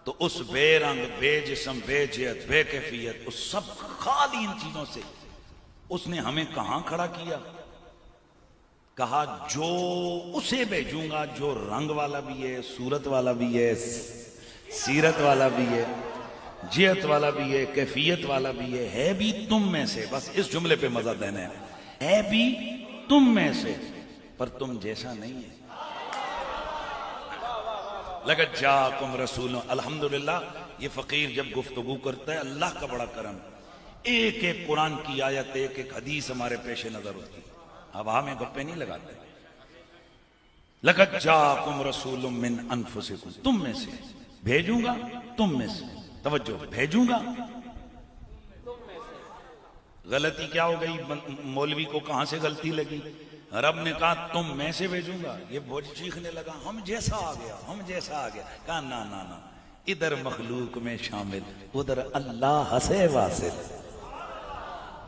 A: تو اس بے رنگ، بے جسم، بے جہت، بے کیفیت، اس سب خالی ان چیزوں سے اس نے ہمیں کہاں کھڑا کیا؟ کہا جو اسے بھیجوں گا جو رنگ والا بھی ہے، صورت والا بھی ہے، سیرت والا بھی ہے، جہت والا بھی ہے، کیفیت والا بھی ہے بھی تم میں سے۔ بس اس جملے پہ مزہ دینا ہے بھی تم میں سے، پر تم جیسا نہیں ہے۔ لقد جاءکم رسول، الحمدللہ یہ فقیر جب گفتگو کرتا ہے اللہ کا بڑا کرم، ایک ایک قرآن کی آیت، ایک ایک حدیث ہمارے پیش نظر ہوتی، اب ہمیں گپے نہیں لگاتے۔ لقد جاءکم رسول من انفسکم، تم میں سے بھیجوں گا، تم میں سے، توجہ، بھیجوں گا۔ غلطی کیا ہو گئی؟ مولوی کو کہاں سے غلطی لگی؟ رب نے کہا تم میں سے بھیجوں گا، یہ بہت چیخنے لگا ہم جیسا آ گیا، ہم جیسا آ گیا۔ کہا نا نا نا، ادھر مخلوق میں شامل، ادھر اللہ سے واصل۔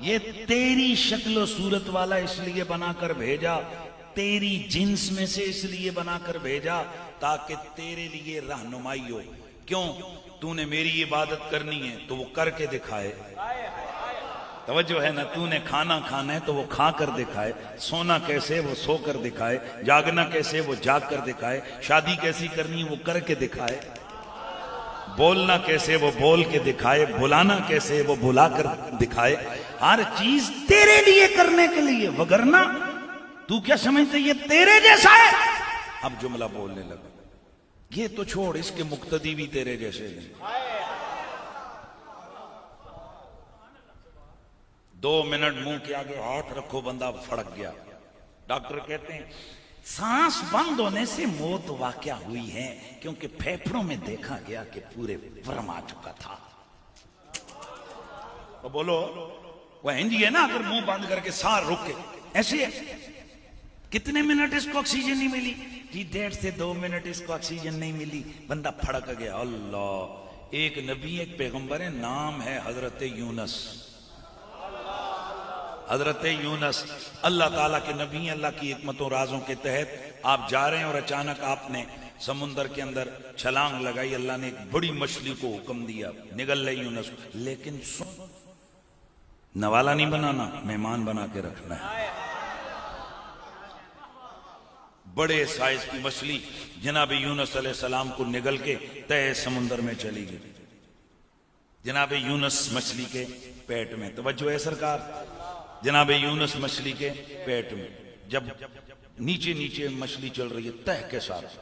A: یہ تیری شکل و صورت والا اس لیے بنا کر بھیجا، تیری جنس میں سے اس لیے بنا کر بھیجا تاکہ تیرے لیے رہنمائی ہو۔ کیوں؟ تو نے میری عبادت کرنی ہے تو وہ کر کے دکھائے، توجہ ہے نا، تو نے کھانا کھانا ہے تو وہ کھا کر دکھائے، سونا کیسے وہ سو کر دکھائے، جاگنا کیسے وہ جاگ کر دکھائے، شادی کیسی کرنی وہ کر کے دکھائے، بولنا کیسے وہ بول کے دکھائے، بلانا کیسے وہ بلا کر دکھائے، ہر چیز تیرے لیے کرنے کے لیے، وگرنہ تو کیا سمجھتے یہ تیرے جیسا ہے؟ اب جملہ بولنے لگا، یہ تو چھوڑ، اس کے مقتدی بھی تیرے جیسے نہیں۔ 2 منٹ منہ کے آگے ہاتھ رکھو بندہ پھڑک گیا۔ ڈاکٹر کہتے ہیں سانس بند ہونے سے موت واقع ہوئی ہے کیونکہ پھیپھڑوں میں دیکھا گیا کہ پورے ورم آ چکا تھا۔ تو بولو وہ ہندی ہے نا، اگر منہ بند کر کے سانس رک کے ایسے ہے، کتنے منٹ اس کو آکسیجن نہیں ملی جی؟ 1.5 سے 2 منٹ اس کو آکسیجن نہیں ملی، بندہ پھڑک گیا۔ اللہ، ایک نبی ایک پیغمبر ہے، نام ہے حضرت یونس۔ حضرت یونس اللہ تعالیٰ کے نبی ہیں، اللہ کی حکمت و رازوں کے تحت آپ جا رہے ہیں اور اچانک آپ نے سمندر کے اندر چھلانگ لگائی، اللہ نے ایک بڑی مچھلی کو حکم دیا نگل لے یونس، لیکن نوالا نہیں بنانا، مہمان بنا کے رکھنا ہے۔ بڑے سائز کی مچھلی جناب یونس علیہ السلام کو نگل کے تہہ سمندر میں چلی گئی، جناب یونس مچھلی کے پیٹ میں۔ توجہ ہے سرکار، جناب یونس مچھلی کے پیٹ میں، جب نیچے نیچے مچھلی چل رہی ہے تہ کے ساتھ،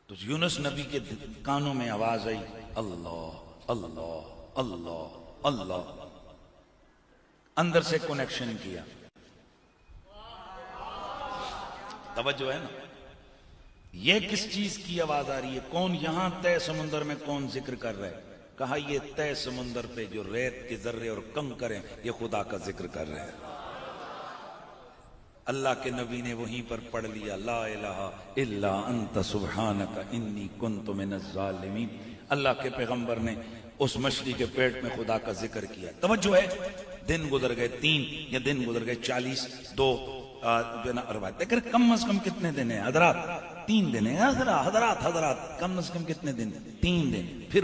A: تو یونس نبی کے کانوں میں آواز آئی اللہ اللہ اللہ اللہ، اندر سے کنیکشن کیا۔ توجہ ہے نا، یہ کس چیز کی آواز آ رہی ہے؟ کون یہاں تہ سمندر میں کون ذکر کر رہا ہے؟ کہا یہ تہ سمندر پہ جو ریت کے ذرے اور کنکر ہیں یہ خدا کا ذکر کر رہے ہیں۔ اللہ کے نبی نے وہیں پر پڑھ لیا لا الہ الا انت سبحانک انی کنت من الظالمین۔ اللہ کے پیغمبر نے اس مچھلی کے پیٹ میں خدا کا ذکر کیا۔ توجہ ہے، دن گزر گئے 3 یا دن گزر گئے 40، 2 روایت لیکن کم از کم کتنے دن ہیں حضرات؟ 3 دن ہیں حضرات کم از کم کتنے دن؟ 3 دن۔ پھر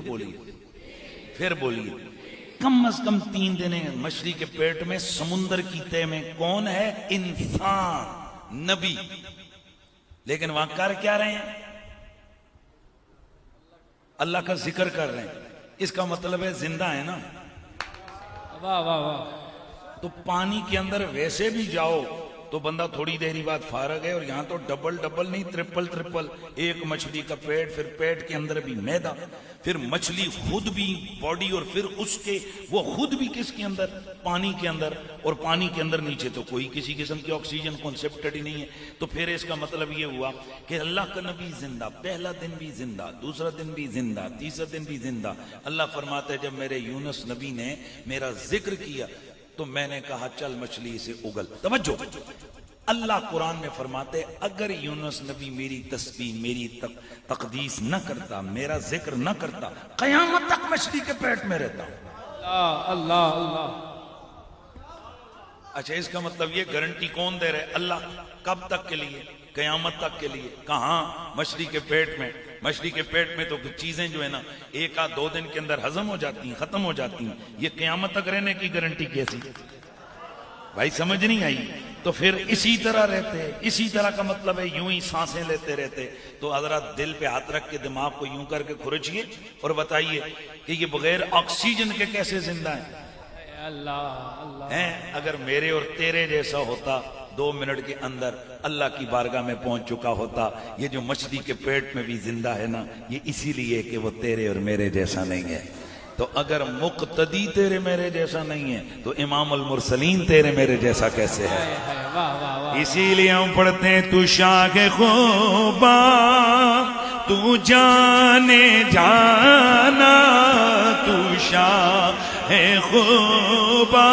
A: بولیے کم از کم 3 دن ہیں مچھلی کے پیٹ میں، سمندر کی تہ میں۔ کون ہے؟ انسان، نبی، لیکن وہاں کر کیا رہے ہیں؟ اللہ کا ذکر کر رہے ہیں۔ اس کا مطلب ہے زندہ ہے نا۔
B: واہ واہ واہ،
A: تو پانی کے اندر ویسے بھی جاؤ تو بندہ تھوڑی دیر بعد فارغ ہے، اور یہاں تو ڈبل نہیں، ٹرپل، ایک مچھلی کا پیٹ، پھر پیٹ کے اندر بھی میدا، پھر مچھلی خود بھی باڈی، اور پھر اس کے وہ خود بھی کس کے اندر؟ پانی کے اندر، اور پانی کے اندر نیچے تو کوئی کسی قسم کی آکسیجن کانسیپٹڈ ہی نہیں ہے۔ تو پھر اس کا مطلب یہ ہوا کہ اللہ کا نبی زندہ، پہلا دن بھی زندہ، دوسرا دن بھی زندہ، تیسرا دن بھی زندہ۔ اللہ فرماتا ہے جب میرے یونس نبی نے میرا ذکر کیا تو میں نے کہا چل مچھلی سے اگل۔ توجہ، اللہ قرآن میں فرماتے اگر یونس نبی میری تسبیح، میری تقدیس نہ کرتا، میرا ذکر نہ کرتا، قیامت تک مچھلی کے پیٹ میں رہتا۔
B: اللہ اللہ۔
A: اچھا، اس کا مطلب یہ گارنٹی کون دے رہے؟ اللہ۔ کب تک کے لیے؟ قیامت تک کے لیے۔ کہاں؟ مچھلی کے پیٹ میں۔ مچھلی کے پیٹ میں تو چیزیں جو ہے نا 1-2 دن کے اندر ہضم ہو جاتی ہیں، ختم ہو جاتی ہیں، یہ قیامت تک رہنے کی گارنٹی کیسی؟ بھائی سمجھ نہیں آئی؟ تو پھر اسی طرح رہتے، اسی طرح کا مطلب ہے یوں ہی سانسیں لیتے رہتے۔ تو حضرات دل پہ ہاتھ رکھ کے دماغ کو یوں کر کے کھرچیے اور بتائیے کہ یہ بغیر آکسیجن کے کیسے زندہ ہیں؟
B: اللہ
A: ہیں اگر میرے اور تیرے جیسا ہوتا 2 منٹ کے اندر اللہ کی بارگاہ میں پہنچ چکا ہوتا۔ یہ جو مچھلی کے پیٹ میں بھی زندہ ہے نا، یہ اسی لیے کہ وہ تیرے اور میرے جیسا نہیں ہے۔ تو اگر مقتدی تیرے میرے جیسا نہیں ہے تو امام المرسلین تیرے میرے جیسا کیسے ہے؟ اسی لیے ہم پڑھتے ہیں تو شاہ خوبا تو جانے جانا، تو شاہ خوبا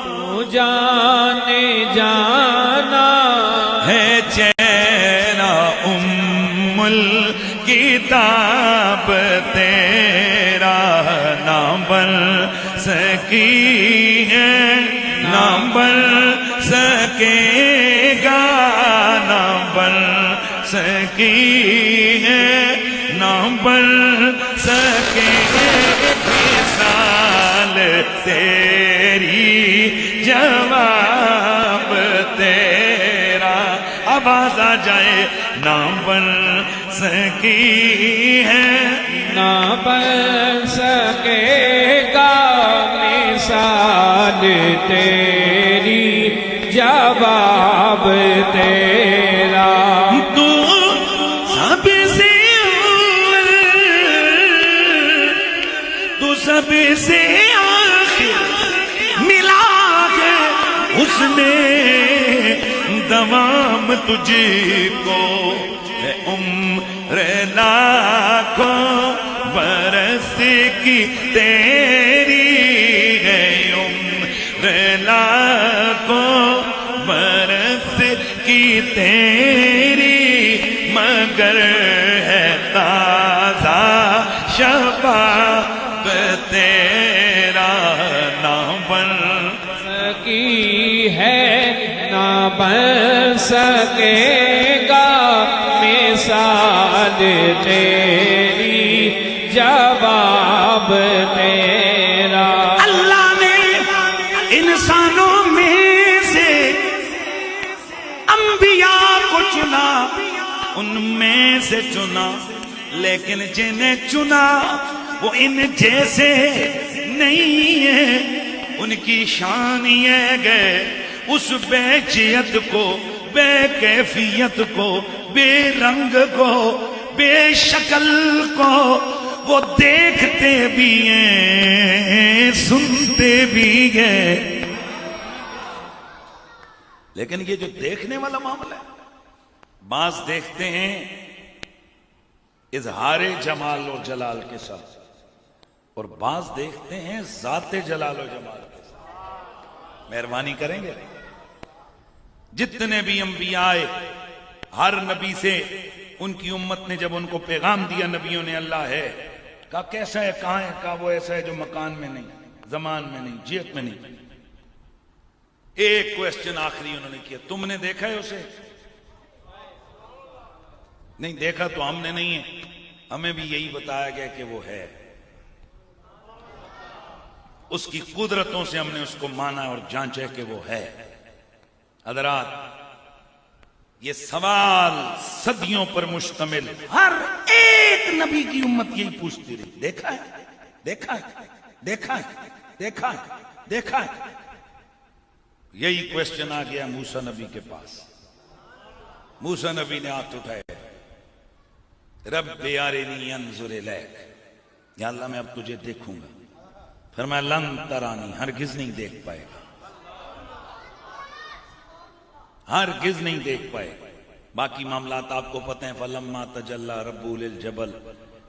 B: تو جانے جانا
A: ہے، چہرہ ام الکتاب تیرا نام بن سکی ہے، نام بن سکے گا، نام بن سکی ہے، نام بن سکے مثال تیری، جواب تیرا، آواز آ جائے، نام بن سکی ہے،
B: نہ بن سکے گا مثال تیری، جواب تیرا۔
A: تو سب سے تو سب سے آخر ملا ہے اس نے دوام تجھ کو، ہے عمر لاکھوں برس کی تیری، ہے عمر لاکھوں برس کی تیری، مگر ہے تازہ شباب تیرا، نام بن
B: سکی ہے، نہ بن سکے گا مثال تیری، جواب تیرا۔
A: اللہ نے انسانوں میں سے انبیاء کو چنا، ان میں سے چنا، لیکن جنہیں چنا وہ ان جیسے نہیں ہے، ان کی شان یہ گئے اس بے جیت کو، بے کیفیت کو، بے رنگ کو، بے شکل کو، وہ دیکھتے بھی ہیں سنتے بھی ہیں، لیکن یہ جو دیکھنے والا معاملہ ہے، بعض دیکھتے ہیں اظہار جمال و جلال کے ساتھ، اور بعض دیکھتے ہیں ذات جلال و جمال کے ساتھ۔ مہربانی کریں گے؟ جتنے بھی انبیاء آئے، ہر نبی سے ان کی امت نے جب ان کو پیغام دیا، نبیوں نے اللہ ہے کہا، کیسا ہے، کہاں ہے؟ کہا وہ ایسا ہے جو مکان میں نہیں، زمان میں نہیں، جیت میں نہیں۔ ایک کوسچن آخری انہوں نے کیا، تم نے دیکھا ہے اسے؟ نہیں دیکھا تو ہم نے نہیں ہے، ہمیں بھی یہی بتایا گیا کہ وہ ہے، اس کی قدرتوں سے ہم نے اس کو مانا اور جانچے کہ وہ ہے۔ حضرات یہ سوال صدیوں پر مشتمل، ہر ایک نبی کی امت یہی پوچھتی رہی، دیکھا ہے، دیکھا ہے، دیکھا ہے، دیکھا ہے، دیکھا ہے۔ یہی کوشچن آ گیا موسیٰ نبی کے پاس. موسیٰ نبی نے ہاتھ اٹھائے, رب ارنی انظر الیک, یا اللہ میں اب تجھے دیکھوں گا. فرمایا لن ترانی, ہرگز نہیں دیکھ پائے گا, ہرگز نہیں دیکھ پائے گا. باقی معاملات آپ کو پتہ ہیں. فلما تجلی ربہ للجبل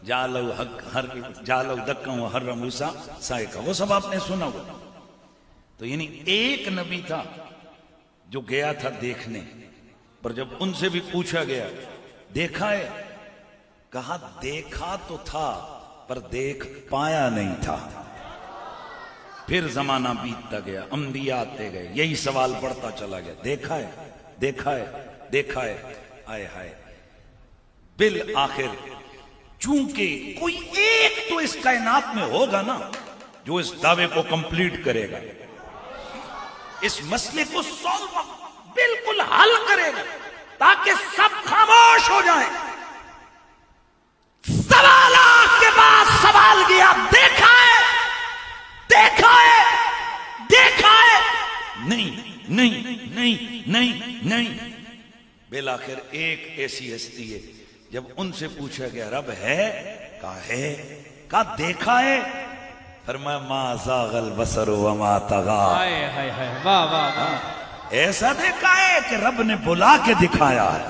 A: جعلہ دکا وخر موسیٰ صعقا, وہ سب آپ نے سنا ہوا. تو یعنی ایک نبی تھا جو گیا تھا دیکھنے, پر جب ان سے بھی پوچھا گیا دیکھا ہے, کہا دیکھا تو تھا پر دیکھ پایا نہیں تھا. پھر زمانہ بیتتا گیا, انبیاء آتے گئے, یہی سوال بڑھتا چلا گیا, دیکھا ہے, دیکھا ہے, دیکھا ہے. آئے ہائے, بالآخر چونکہ کوئی ایک تو اس کائنات میں ہوگا نا جو اس دعوے کو کمپلیٹ کرے گا, اس مسئلے کو سولو بالکل حل کرے گا, تاکہ سب خاموش ہو جائیں. سوالات کے بعد سوال گیا, دیکھا ہے, دیکھا ہے, دیکھا ہے, نہیں نہیں نہیں نہیں نہیں. بالآخر ایک ایسی ہستی ہے, جب ان سے پوچھا گیا رب ہے, کہا ہے, کہا دیکھا ہے, فرمایا ما زاغ البصر وما طغى.
B: واہ واہ واہ,
A: ایسا دیکھا ہے کہ رب نے بلا کے دکھایا ہے.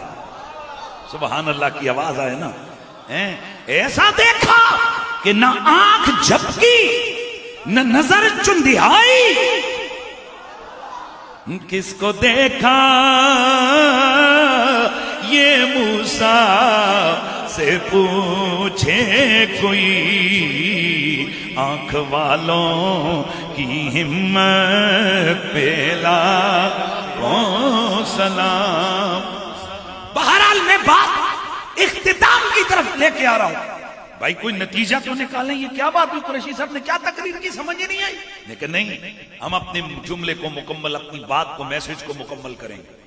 A: سبحان اللہ کی آواز آئے نا. ایسا دیکھا کہ نہ آنکھ جھپکی نہ نظر چندیائی. کس کو دیکھا یہ موسیٰ سے پوچھے کوئی, آنکھ والوں کی ہمت پیلا کو سلام. بہرحال میں بات اختتام کی طرف لے کے آ رہا ہوں. بھائی کوئی نتیجہ تو نکالیں, یہ کیا بات ہوئی, قریشی صاحب نے کیا تقریر کی, سمجھ نہیں آئی. لیکن نہیں, ہم اپنے جملے کو مکمل, اپنی بات کو, میسج کو مکمل کریں گے.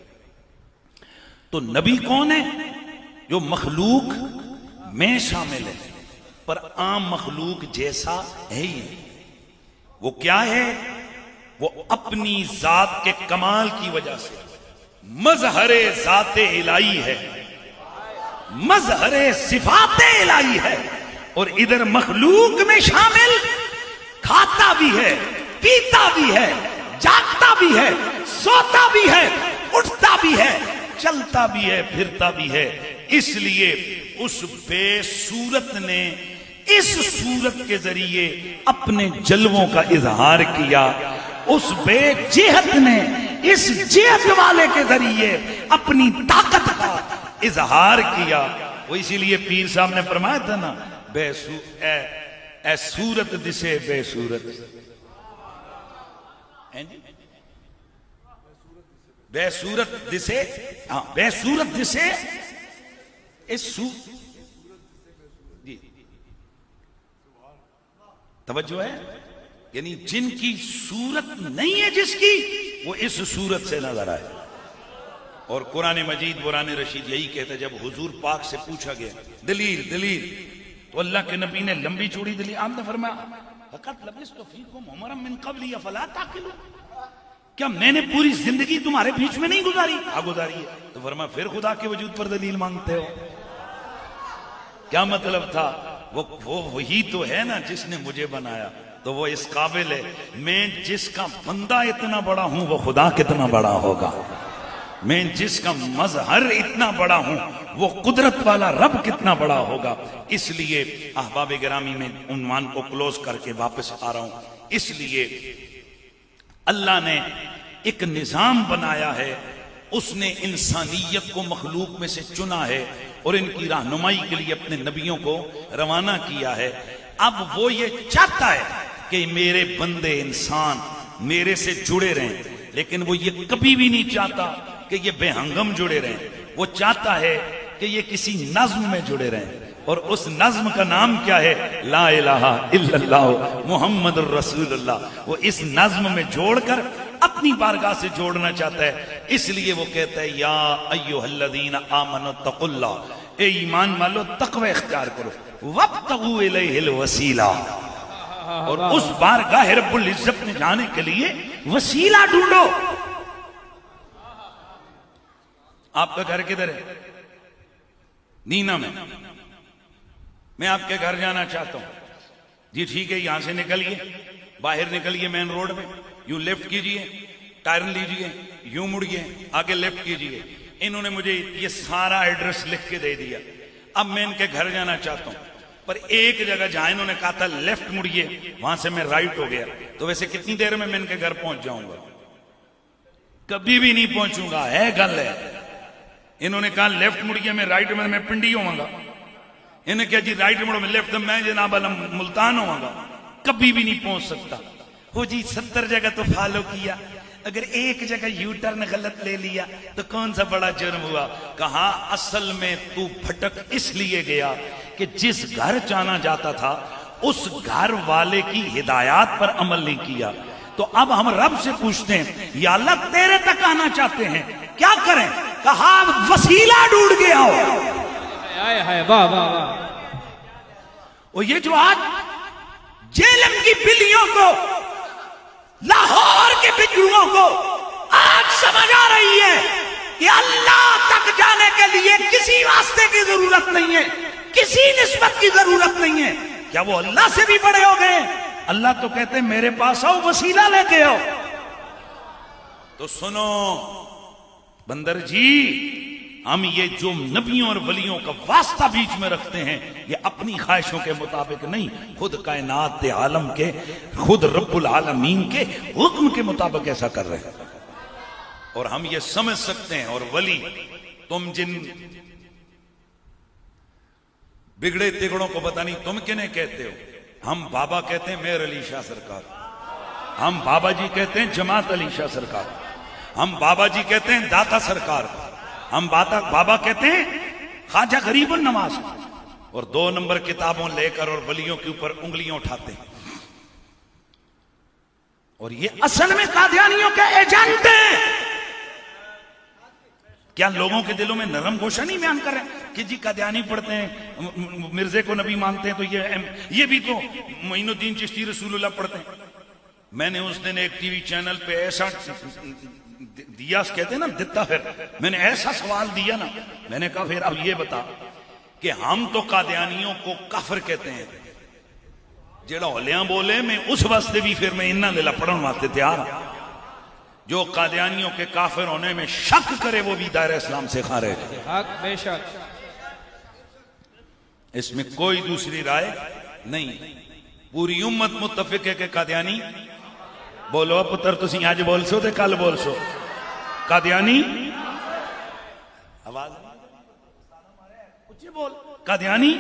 A: تو نبی کون ہے؟ جو مخلوق میں شامل ہے پر عام مخلوق جیسا ہے ہی نہیں. وہ کیا ہے؟ وہ اپنی ذات کے کمال کی وجہ سے مظہر ذات الہی ہے, مظہر صفات الہی ہے, اور ادھر مخلوق میں شامل, کھاتا بھی ہے, پیتا بھی ہے, جاگتا بھی ہے, سوتا بھی ہے, اٹھتا بھی ہے, چلتا بھی ہے, پھرتا بھی ہے. اس لیے اس بے صورت نے اس صورت کے ذریعے اپنے جلووں کا اظہار کیا, اس بے جہت نے اس جہت والے کے ذریعے اپنی طاقت کا اظہار کیا. وہ اسی لیے پیر صاحب نے فرمایا تھا نا, اے صورت دسے بے صورت, بے صورت دسے, ہاں بے صورت دسے جی توجہ ہے. یعنی جن کی صورت نہیں ہے جس کی, وہ اس صورت سے نظر آئے. اور قرآن مجید قرآن رشید یہی کہتا ہے. جب حضور پاک سے پوچھا گیا دلیل دلیل, تو اللہ کے نبی نے لمبی چوڑی دلیل, آپ نے فرمایا لقد لبثت فیکم عمرا من قبل افلا تعقلون, کیا میں نے پوری زندگی تمہارے بیچ میں نہیں گزاری؟ ہاں گزاری ہے. تو فرمایا پھر خدا کے وجود پر دلیل مانگتے ہو. کیا مطلب تھا؟ وہ وہی تو ہے نا جس نے مجھے بنایا, تو وہ اس قابل ہے. میں جس کا بندہ اتنا بڑا ہوں وہ خدا کتنا بڑا ہوگا. میں جس کا مظہر اتنا بڑا ہوں وہ قدرت والا رب کتنا بڑا ہوگا. اس لیے احباب گرامی میں عنوان کو کلوز کر کے واپس آ رہا ہوں. اس لیے اللہ نے ایک نظام بنایا ہے, اس نے انسانیت کو مخلوق میں سے چنا ہے اور ان کی رہنمائی کے لیے اپنے نبیوں کو روانہ کیا ہے. اب وہ یہ چاہتا ہے کہ میرے بندے انسان میرے سے جڑے رہیں, لیکن وہ یہ کبھی بھی نہیں چاہتا کہ یہ بے ہنگم جڑے رہیں. وہ چاہتا ہے کہ یہ کسی نظم میں جڑے رہیں, اور اس نظم کا نام کیا ہے؟ لا الہ الا اللہ محمد الرسول اللہ. وہ اس نظم میں جوڑ کر اپنی بارگاہ سے جوڑنا چاہتا ہے. اس لیے وہ کہتا ہے یا ایھا الذین آمنوا اتقوا اللہ, اے ایمان والو تقوی اختیار کرو, وابتغوا الیہ الوسیلہ, اور اس بارگاہ رب العزت میں جانے کے لیے وسیلہ ڈھونڈو. آپ کا گھر کدھر ہے؟ نینا میں آپ کے گھر جانا چاہتا ہوں. جی ٹھیک ہے، یہاں سے نکلیے، باہر نکلیے مین روڈ میں، یوں لیفٹ کیجئے، ٹرن لیجئے، یوں مڑیے، آگے لیفٹ کیجئے. انہوں نے مجھے یہ سارا ایڈریس لکھ کے دے دیا. اب میں ان کے گھر جانا چاہتا ہوں، پر ایک جگہ جہاں انہوں نے کہا تھا لیفٹ مڑیے، وہاں سے میں رائٹ ہو گیا. تو ویسے کتنی دیر میں ان کے گھر پہنچ جاؤں گا؟ کبھی بھی نہیں پہنچوں گا. ہے گل ہے. انہوں نے کہا لیفٹ مڑیے، میں رائٹ میں پنڈی ہوں گا. انہیں کہا جی رائٹ مڑو، میں لیفٹ میں جناب ملتان ہوں گا. کبھی بھی نہیں پہنچ سکتا. ہو جی 70 جگہ تو فالو کیا، اگر ایک جگہ یو ٹرن غلط لے لیا تو کون سا بڑا جرم ہوا؟ کہا اصل میں تو بھٹک اس لیے گیا کہ جس گھر جانا جاتا تھا اس گھر والے کی ہدایات پر عمل نہیں کیا. تو اب ہم رب سے پوچھتے ہیں یا اللہ تیرے تک آنا چاہتے ہیں، کیا کریں؟ کہا وسیلہ ڈھونڈ کے آؤ.
B: ہائے ہائے واہ واہ واہ.
A: اور یہ جو آج جیلم کی بلیوں کو، لاہور کے بجڑوں کو آج سمجھ آ رہی ہے کہ اللہ تک جانے کے لیے کسی واسطے کی ضرورت نہیں ہے، کسی نسبت کی ضرورت نہیں ہے. کیا وہ اللہ سے بھی بڑے ہو گئے؟ اللہ تو کہتے ہیں میرے پاس آؤ، وسیلہ لے کے آؤ. تو سنو بندر جی، ہم یہ جو نبیوں اور ولیوں کا واسطہ بیچ میں رکھتے ہیں یہ اپنی خواہشوں کے مطابق نہیں، خود کائنات عالم کے، خود رب العالمین کے حکم کے مطابق ایسا کر رہے ہیں. اور ہم یہ سمجھ سکتے ہیں. اور ولی، تم جن بگڑے تگڑوں کو پتہ نہیں تم کنہیں کہتے ہو. ہم بابا کہتے ہیں میر علی شاہ سرکار، ہم بابا جی کہتے ہیں جماعت علی شاہ سرکار، ہم بابا جی کہتے ہیں داتا سرکار، ہم بابا کہتے ہیں خواجہ غریب النواز. اور 2 نمبر کتابوں لے کر اور ولیوں کے اوپر انگلیاں اٹھاتے ہیں. اور یہ اصل میں قادیانیوں کے ایجنٹ ہیں. کیا لوگوں کے دلوں میں نرم گوشہ نہیں بیان کر رہے ہیں کہ جی قادیانی پڑھتے ہیں، مرزے کو نبی مانتے ہیں، تو یہ بھی تو معین الدین چشتی رسول اللہ پڑھتے ہیں. میں نے اس دن ایک ٹی وی چینل پہ ایسا دیا، کہتے ہیں نا دیتا، پھر میں نے ایسا سوال دیا نا، میں نے کہا پھر اب یہ بتا کہ ہم تو قادیانیوں کو کافر کہتے ہیں، جیڑا ہولیاں بولے میں اس واسطے بھی پھر میں انہاں دے پڑھن واسطے تیار ہوں. جو قادیانیوں کے کافر ہونے میں شک کرے وہ بھی دائرہ اسلام سے خارج ہے.
B: حق بے شک،
A: اس میں کوئی دوسری رائے نہیں. پوری امت متفق ہے کہ قادیانی، بولو پتر تسی آج بول سو تے کل بول سو، قادیانی آواز کچھ بول، قادیانی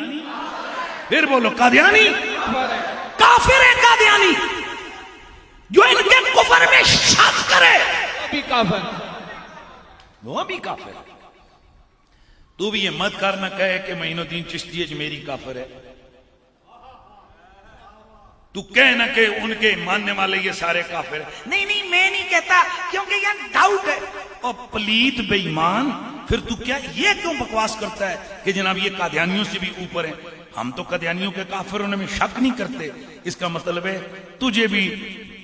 A: پھر بولو، قادیانی کافر ہے. قادیانی جو ان کے کفر میں شک کرے
B: بھی کافر،
A: وہ بھی کافر. تو بھی یہ مت کرنا کہے کہ معین الدین چشتی اجمیری کافر ہے. تو کہنا کہ ان کے ماننے والے یہ سارے کافر ہیں. نہیں نہیں میں نہیں کہتا کیونکہ یہ ڈاؤٹ ہے. اور پلیت بے ایمان، پھر تو کیا یہ کیوں بکواس کرتا ہے کہ جناب یہ قادیانیوں سے بھی اوپر ہیں؟ ہم تو قادیانیوں کے کافر ہونے میں شک نہیں کرتے. اس کا مطلب ہے تجھے بھی،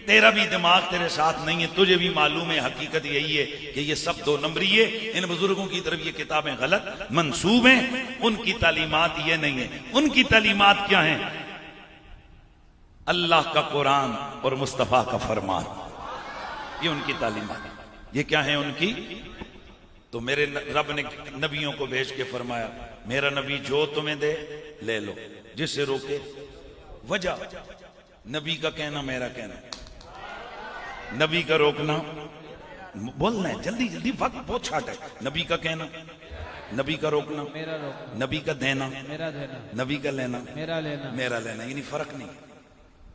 A: تیرا بھی دماغ تیرے ساتھ نہیں ہے، تجھے بھی معلوم ہے حقیقت یہی ہے کہ یہ سب 2 نمبری ہے. ان بزرگوں کی طرف یہ کتابیں غلط منسوب ہیں. ان کی تعلیمات یہ نہیں ہیں. ان کی تعلیمات کیا ہیں؟ اللہ کا قرآن اور مصطفیٰ کا فرمان، یہ ان کی تعلیمات. یہ کیا ہیں ان کی؟ تو میرے رب نے نبیوں کو بھیج کے فرمایا میرا نبی جو تمہیں دے لے لو، جس سے روکے وجہ. نبی کا کہنا میرا کہنا، نبی کا روکنا بولنا ہے. جلدی جلدی، وقت بہت چھاٹ ہے. نبی کا کہنا، نبی کا روکنا،
B: میرا روکنا،
A: نبی کا دینا،
B: میرا دینا،
A: نبی کا لینا،
B: میرا لینا.
A: میرا لینا. یعنی فرق نہیں،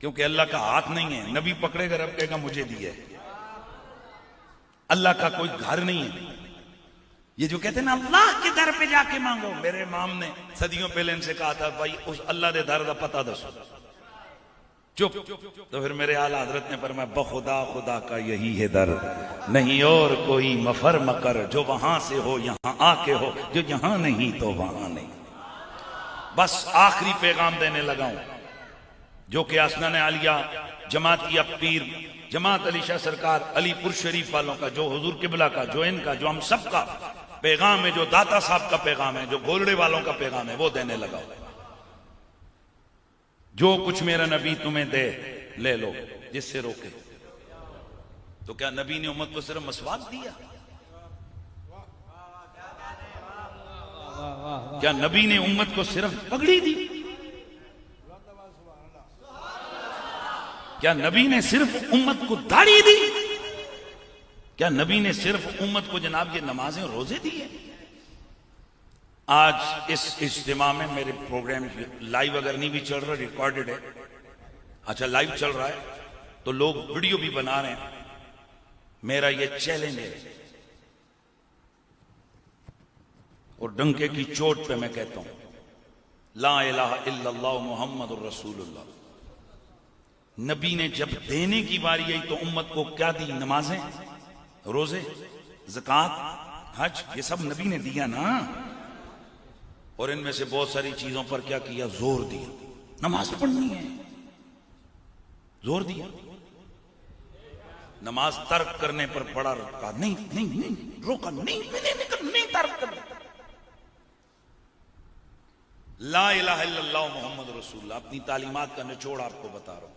A: کیونکہ اللہ کا ہاتھ نہیں ہے. نبی پکڑے گا رب کہے گا مجھے دیا ہے. اللہ کا کوئی گھر نہیں ہے. یہ جو کہتے ہیں نا اللہ کے در پہ جا کے مانگو، میرے امام نے صدیوں پہلے ان سے کہا تھا بھائی اس اللہ دے در دا پتہ دسو. چپ. تو پھر میرے اعلیٰ حضرت نے فرمایا بخدا خدا کا یہی ہے در، نہیں اور کوئی مفر مکر، جو وہاں سے ہو یہاں آ کے ہو، جو یہاں نہیں تو وہاں نہیں. بس آخری پیغام دینے لگا ہوں جو کہ آسنان عالیہ جماعتیہ پیر جماعت علی شاہ سرکار علی پور شریف والوں کا، جو حضور قبلہ کا، جو ان کا، جو ہم سب کا پیغام ہے جو داتا صاحب کا پیغام ہے، جو گولڑے والوں کا پیغام ہے، وہ دینے لگا۔ جو کچھ میرا نبی تمہیں دے لے لو، جس سے روکے۔ تو کیا نبی نے امت کو صرف مسواک دیا؟ کیا نبی نے امت کو صرف پگڑی دی؟ کیا نبی نے صرف امت کو داڑھی دی؟ کیا نبی نے صرف امت کو جناب یہ نمازیں روزے دیے؟ آج اس اجتماع میں میرے پروگرام لائیو اگر نہیں بھی چل رہا، ریکارڈڈ ہے، اچھا لائیو چل رہا ہے تو لوگ ویڈیو بھی بنا رہے ہیں۔ میرا یہ چیلنج ہے اور ڈنکے کی چوٹ پہ میں کہتا ہوں، لا الہ الا اللہ محمد الرسول اللہ۔ نبی نے جب دینے کی باری آئی تو امت کو کیا دی؟ نمازیں، روزے، زکوٰۃ، حج، یہ سب نبی نے دیا نا۔ اور ان میں سے بہت ساری چیزوں پر کیا کیا؟ زور دیا۔ نماز پڑھنی ہے، زور دیا۔ نماز ترک کرنے پر پڑا روکا نہیں، روکا نہیں ترک کرنا۔ لا الہ الا اللہ محمد رسول اللہ، اپنی تعلیمات کا نچوڑ آپ کو بتا رہا ہوں۔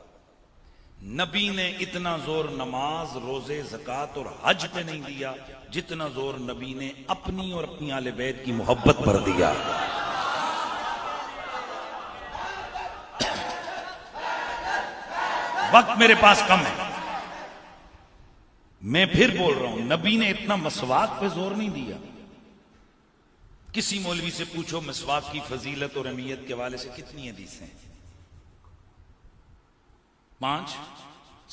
A: نبی نے اتنا زور نماز، روزے، زکوٰۃ اور حج پہ نہیں دیا جتنا زور نبی نے اپنی اور اپنی آل بیت کی محبت پر دیا۔ وقت میرے پاس کم ہے، میں پھر بول رہا ہوں، نبی نے اتنا مسواک پہ زور نہیں دیا۔ کسی مولوی سے پوچھو مسواک کی فضیلت اور اہمیت کے حوالے سے کتنی حدیثیں ہیں؟ 5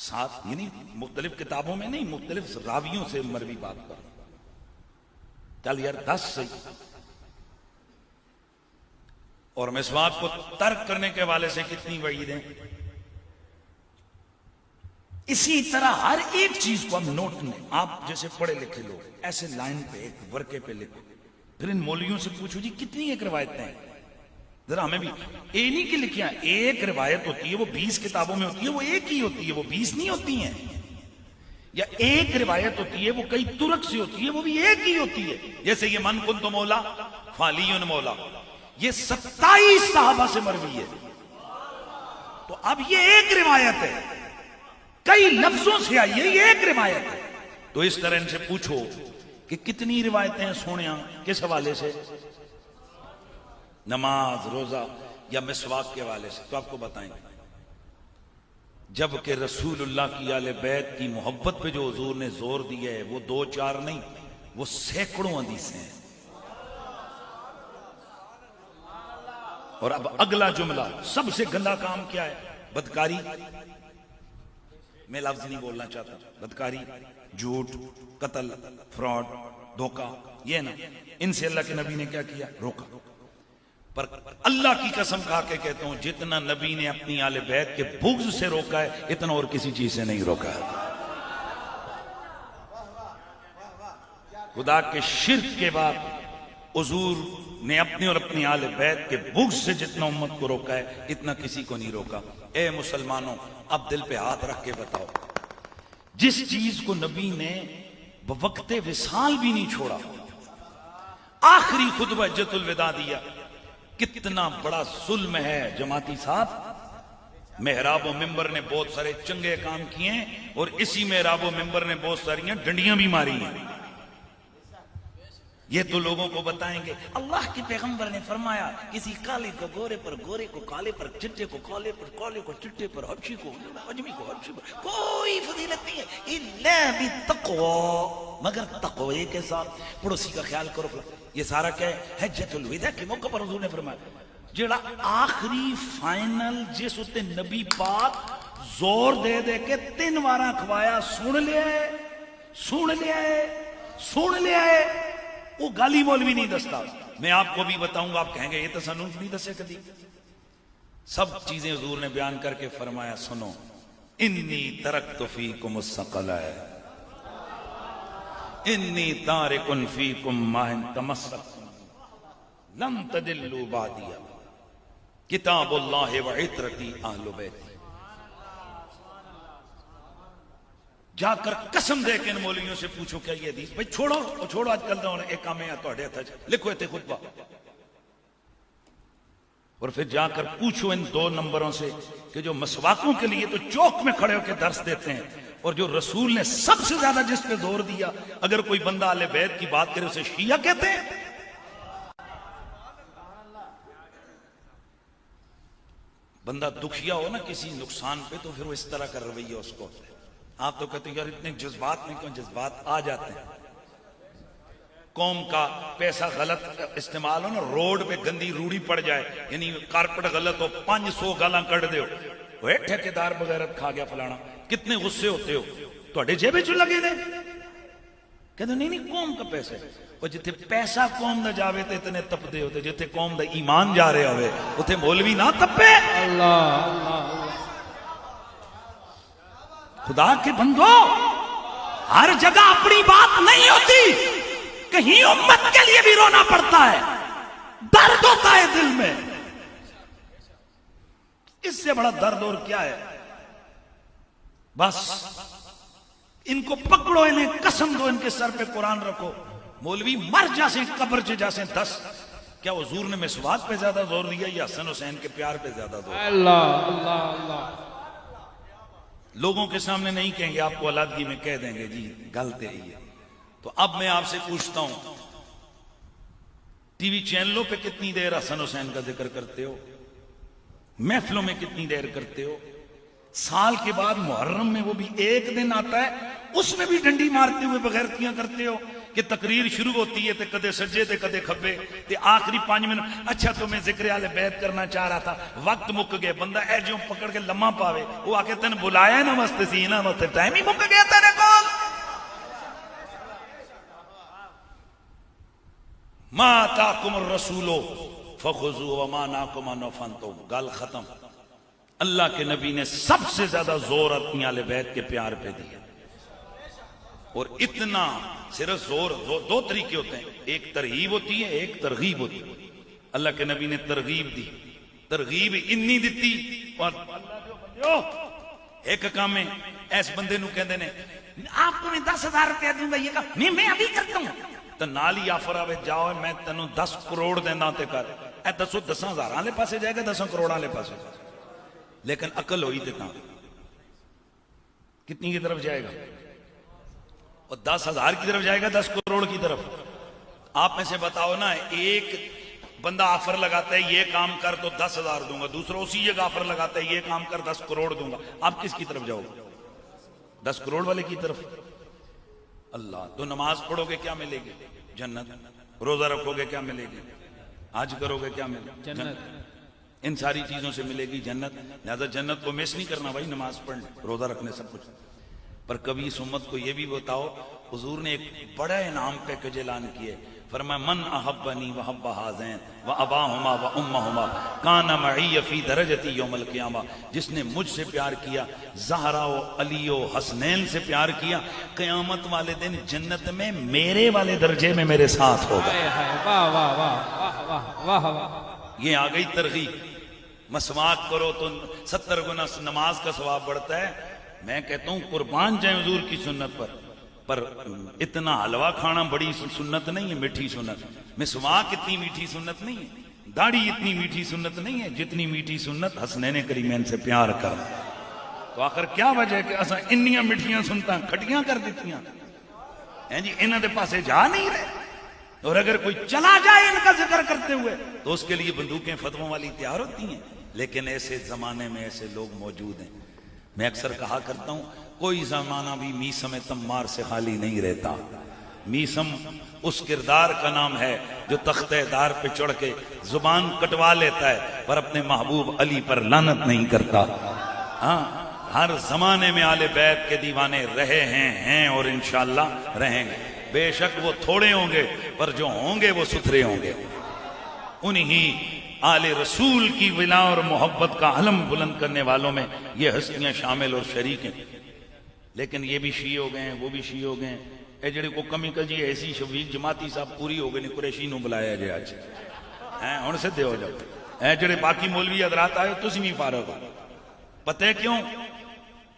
A: 7، یعنی مختلف کتابوں میں نہیں، مختلف راویوں سے مروی بات پر۔ چل یار 10 صحیح۔ اور مسواک کو ترک کرنے کے حوالے سے کتنی وعیدیں؟ اسی طرح ہر ایک چیز کو ہم نوٹ لیں۔ آپ جیسے پڑھے لکھے لوگ ایسے لائن پہ ایک ورقے پہ لکھو، پھر ان مولویوں سے پوچھو جی کتنی ایک روایتیں ہیں، ذرا ہمیں بھی اے نہیں کہ لکھیا ایک روایت ہوتی ہے وہ 20 کتابوں میں ہوتی ہے، وہ ایک ہی ہوتی ہے، وہ 20 نہیں ہوتی ہیں۔ یا ایک روایت ہوتی ہے وہ کئی ترک سے ہوتی ہے، وہ بھی ایک ہی ہوتی ہے۔ جیسے یہ من کنت مولا فعلی مولا، یہ 27 صحابہ سے مروی ہے۔ تو اب یہ ایک روایت ہے، کئی لفظوں سے آئی ہے، یہ ایک روایت ہے۔ تو اس طرح ان سے پوچھو کہ کتنی روایتیں سونے کس حوالے سے؟ نماز، روزہ یا مسواک کے حوالے سے؟ تو آپ کو بتائیں گے جبکہ رسول اللہ کی آل بیت کی محبت پہ جو حضور نے زور دیا ہے وہ 2 4 نہیں، وہ سینکڑوں حدیثیں ہیں۔ اور اب اگلا جملہ، سب سے گندا کام کیا ہے؟ بدکاری۔ میں لفظ نہیں بولنا چاہتا، بدکاری، جھوٹ، قتل، فراڈ، دھوکہ، یہ نا، ان سے اللہ کے نبی نے کیا کیا؟ روکا۔ پر اللہ کی قسم کھا کے کہتا ہوں جتنا نبی نے اپنی آل بیت کے بغض سے روکا ہے اتنا اور کسی چیز سے نہیں روکا ہے۔ خدا کے شرک کے بعد حضور نے اپنی اور اپنی آل بیت کے بغض سے جتنا امت کو روکا ہے اتنا کسی کو نہیں روکا۔ اے مسلمانوں، اب دل پہ ہاتھ رکھ کے بتاؤ، جس چیز کو نبی نے بوقت وصال بھی نہیں چھوڑا، آخری خطبہ حجۃ الوداع دیا، کتنا بڑا ظلم ہے جماعتی صاحب۔ محراب و ممبر نے بہت سارے چنگے کام کیے ہیں اور اسی محراب و ممبر نے بہت ساری ڈنڈیاں بھی ماری ہیں۔ یہ تو لوگوں کو بتائیں گے اللہ کے پیغمبر نے فرمایا کسی کالے کو گورے پر، گورے کو کالے پر، چٹے کو کالے پر، کالے کو چٹے پر، حبشی کو اجمی کو حبشی پر، کوئی فضیلت نہیں ہے الا بالتقوی، مگر تقوی کے ساتھ۔ پڑوسی کا خیال کرو۔ یہ سارا کیا ہے؟ حجۃ الوداع کے موقع پر حضور نے فرمایا جڑا آخری فائنل جس اتے نبی پاک زور دے دے کے 3 وارا کھوایا، سن لیا ہے، سن لیا ہے، سن لیا ہے، وہ گالی مولوی نہیں دستا۔ میں آپ کو بھی بتاؤں گا، آپ کہیں گے یہ تو سنوں نہیں دسے کدی۔ سب چیزیں حضور نے بیان کر کے فرمایا سنو، انی ترکت فیکم الثقلین، انی تارک فیکم ما ان تمسکتم لن تضلوا بعدی، کتاب اللہ و عطرتی اہل بیتی۔ جا کر قسم دے کے ان مولویوں سے پوچھو کیا یہ حدیث، بھائی چھوڑو آج کل ایک کام ہے تھوڑے ہاتھ لکھو تے خطبہ، اور پھر جا کر پوچھو ان 2 نمبروں سے کہ جو مسواکوں کے لیے تو چوک میں کھڑے ہو کے درس دیتے ہیں، اور جو رسول نے سب سے زیادہ جس پہ زور دیا، اگر کوئی بندہ اہل بیت کی بات کرے اسے شیعہ کہتے ہیں۔ بندہ دکھیا ہو نا کسی نقصان پہ تو پھر وہ اس طرح کا رویہ اس کو ہوتا ہے۔ آپ تو کہتے ہیں یار اتنے جذبات میں کیوں، جذبات آ جاتے ہیں۔ قوم کا پیسہ غلط استعمال ہو نا، روڈ پہ گندی روڑی پڑ جائے، یعنی کارپٹ غلط ہو، 500 گالاں کٹ دے وہ ٹھیکیدار بغیرت کھا گیا فلانا، کتنے غصے ہوتے ہو، تھوڑے جیبے چ لگے دے، کہتے نہیں قوم کا پیسہ ہے۔ اور جتھے پیسہ قوم نہ جاوے تے اتنے تپدے ہوتے، جتھے قوم دا ایمان جا رہے ہوئے اتھے مولوی نہ تپے۔ خدا کے بندو، ہر جگہ اپنی بات نہیں ہوتی، کہیں امت کے لیے بھی رونا پڑتا ہے، درد ہوتا ہے دل میں، اس سے بڑا درد اور کیا ہے؟ بس ان کو پکڑو، انہیں قسم دو، ان کے سر پہ قرآن رکھو، مولوی مر جاسیں قبر چ جاسیں 10۔ کیا حضور نے مسواک پہ زیادہ زور دیا یا حسن حسین کے پیار پہ زیادہ زور؟
B: اللہ
A: لوگوں کے سامنے نہیں کہیں گے، آپ کو علادگی میں کہہ دیں گے جی گل تیری ہے۔ تو اب میں آپ سے پوچھتا ہوں، ٹی وی چینلوں پہ کتنی دیر حسن حسین کا ذکر کرتے ہو؟ محفلوں میں کتنی دیر کرتے ہو؟ سال کے بعد محرم میں وہ بھی ایک دن آتا ہے، اس میں بھی ڈنڈی مارتے ہوئے بغیرتیاں کرتے ہو کہ تقریر شروع ہوتی ہے تے کدے سجے تے کدے کھبے تے آخری 5 منٹ اچھا تو میں ذکر اہل بیت کرنا چاہ رہا تھا، وقت مک گئے، بندہ اے جو پکڑ کے لمحہ پاوے، وہ آ کے تن بلایا نا واسطے سی نا واسطے ٹائم ہی مک گیا تیرے کول۔ ما آتاکم الرسول فخذوا وما نهاکم عنہ فانتہوا، گل ختم۔ اللہ کے نبی نے سب سے زیادہ زور اپنی اہل بیت کے پیار پہ دیا، اور اتنا صرف زور 2 طریقے ہوتے ہیں، ایک ترغیب ہوتی ہے، ایک ترغیب ہوتی ہے۔ اللہ کے نبی نے ترغیب دی، ترغیب انی دیتی، اور ایک کام میں ایس بندے نو کہندے نے آپ کو میں 10,000 روپیہ دوں گا، یہ کہا نہیں میں ابھی کرتا ہوں، تو نال ہی آفر آوے جاؤ میں تینوں 10 کروڑ دینا تے کر، اے دسو 10,000 والے پاسے جائے گا 10 کروڑ والے پاسے؟ لیکن عقل ہوئی تے کتنی کی طرف جائے گا؟ اور 10,000 کی طرف جائے گا 10 کروڑ کی طرف؟ آپ میں سے بتاؤ نا، ایک بندہ آفر لگاتا ہے یہ کام کر تو 10,000 دوں گا، دوسرا اسی جگہ آفر لگاتا ہے یہ کام کر 10 کروڑ دوں گا، آپ کس کی طرف جاؤ گے؟ 10 کروڑ والے کی طرف۔ اللہ، تو نماز پڑھو گے کیا ملے گی؟ جنت۔ روزہ رکھو گے کیا ملے گی؟ حج کرو گے کیا ملے گی؟ جنت۔ ان ساری چیزوں سے ملے گی جنت، لہذا جنت کو مس نہیں کرنا بھائی، نماز پڑھنے، روزہ رکھنے، سب کچھ۔ پر کبھی اس امت کو یہ بھی بتاؤ، حضور نے ایک بڑا انعام پیکج اعلان کیے، فرمایا من احبنی وحب ہذین واباہما وامہما کان معی فی درجتی یوم القیامہ، جس نے مجھ سے پیار کیا، زہرا و علی و حسنین سے پیار کیا، قیامت والے دن جنت میں میرے والے درجے میں میرے ساتھ ہوگا۔
B: واہ واہ واہ واہ واہ واہ،
A: یہ آ گئی ترغیب۔ مسواک کرو تو 70 گنا نماز کا ثواب بڑھتا ہے۔ میں کہتا ہوں قربان جائیں حضور کی سنت پر اتنا حلوہ کھانا بڑی سنت نہیں ہے، میٹھی سنت۔ مسواک اتنی میٹھی سنت نہیں ہے، داڑھی اتنی میٹھی سنت نہیں ہے جتنی میٹھی سنت حسنین کریمین سے پیار کر۔ تو آخر کیا وجہ ہے کہ اساں انیاں میٹھیاں سنتاں کھٹیاں کر دیتیاں ہیں جی، انہاں دے پاسے جا نہیں رہے، اور اگر کوئی چلا جائے ان کا ذکر کرتے ہوئے تو اس کے لیے بندوقیں فتووں والی تیار ہوتی ہیں۔ لیکن ایسے زمانے میں ایسے لوگ موجود ہیں۔ میں اکثر کہا کرتا ہوں کوئی زمانہ بھی میسم تمار سے خالی نہیں رہتا۔ میسم اس کردار کا نام ہے جو تختہ دار پہ چڑھ کے زبان کٹوا لیتا ہے پر اپنے محبوب علی پر لعنت نہیں کرتا۔ ہاں، ہر زمانے میں آل بیت کے دیوانے رہے ہیں اور انشاءاللہ رہیں گے۔ بے شک وہ تھوڑے ہوں گے پر جو ہوں گے وہ ستھرے ہوں گے۔ انہی آل رسول کی ولا اور محبت کا علم بلند کرنے والوں میں یہ ہستیاں شامل اور شریک ہیں۔ لیکن یہ بھی شیعہ ہو گئے ہیں، وہ بھی شیعہ ہو گئے ہیں۔ اے جڑے کو کمی کل جی ایسی شفیق جماعتی صاحب پوری ہو گئی نہیں، قریشی نو بلایا جائے آج ہن سدھے ہو جاؤ۔ اے جڑے باقی مولوی حضرات آئے ہو تسی بھی فارغ ہو۔ پتہ ہے کیوں؟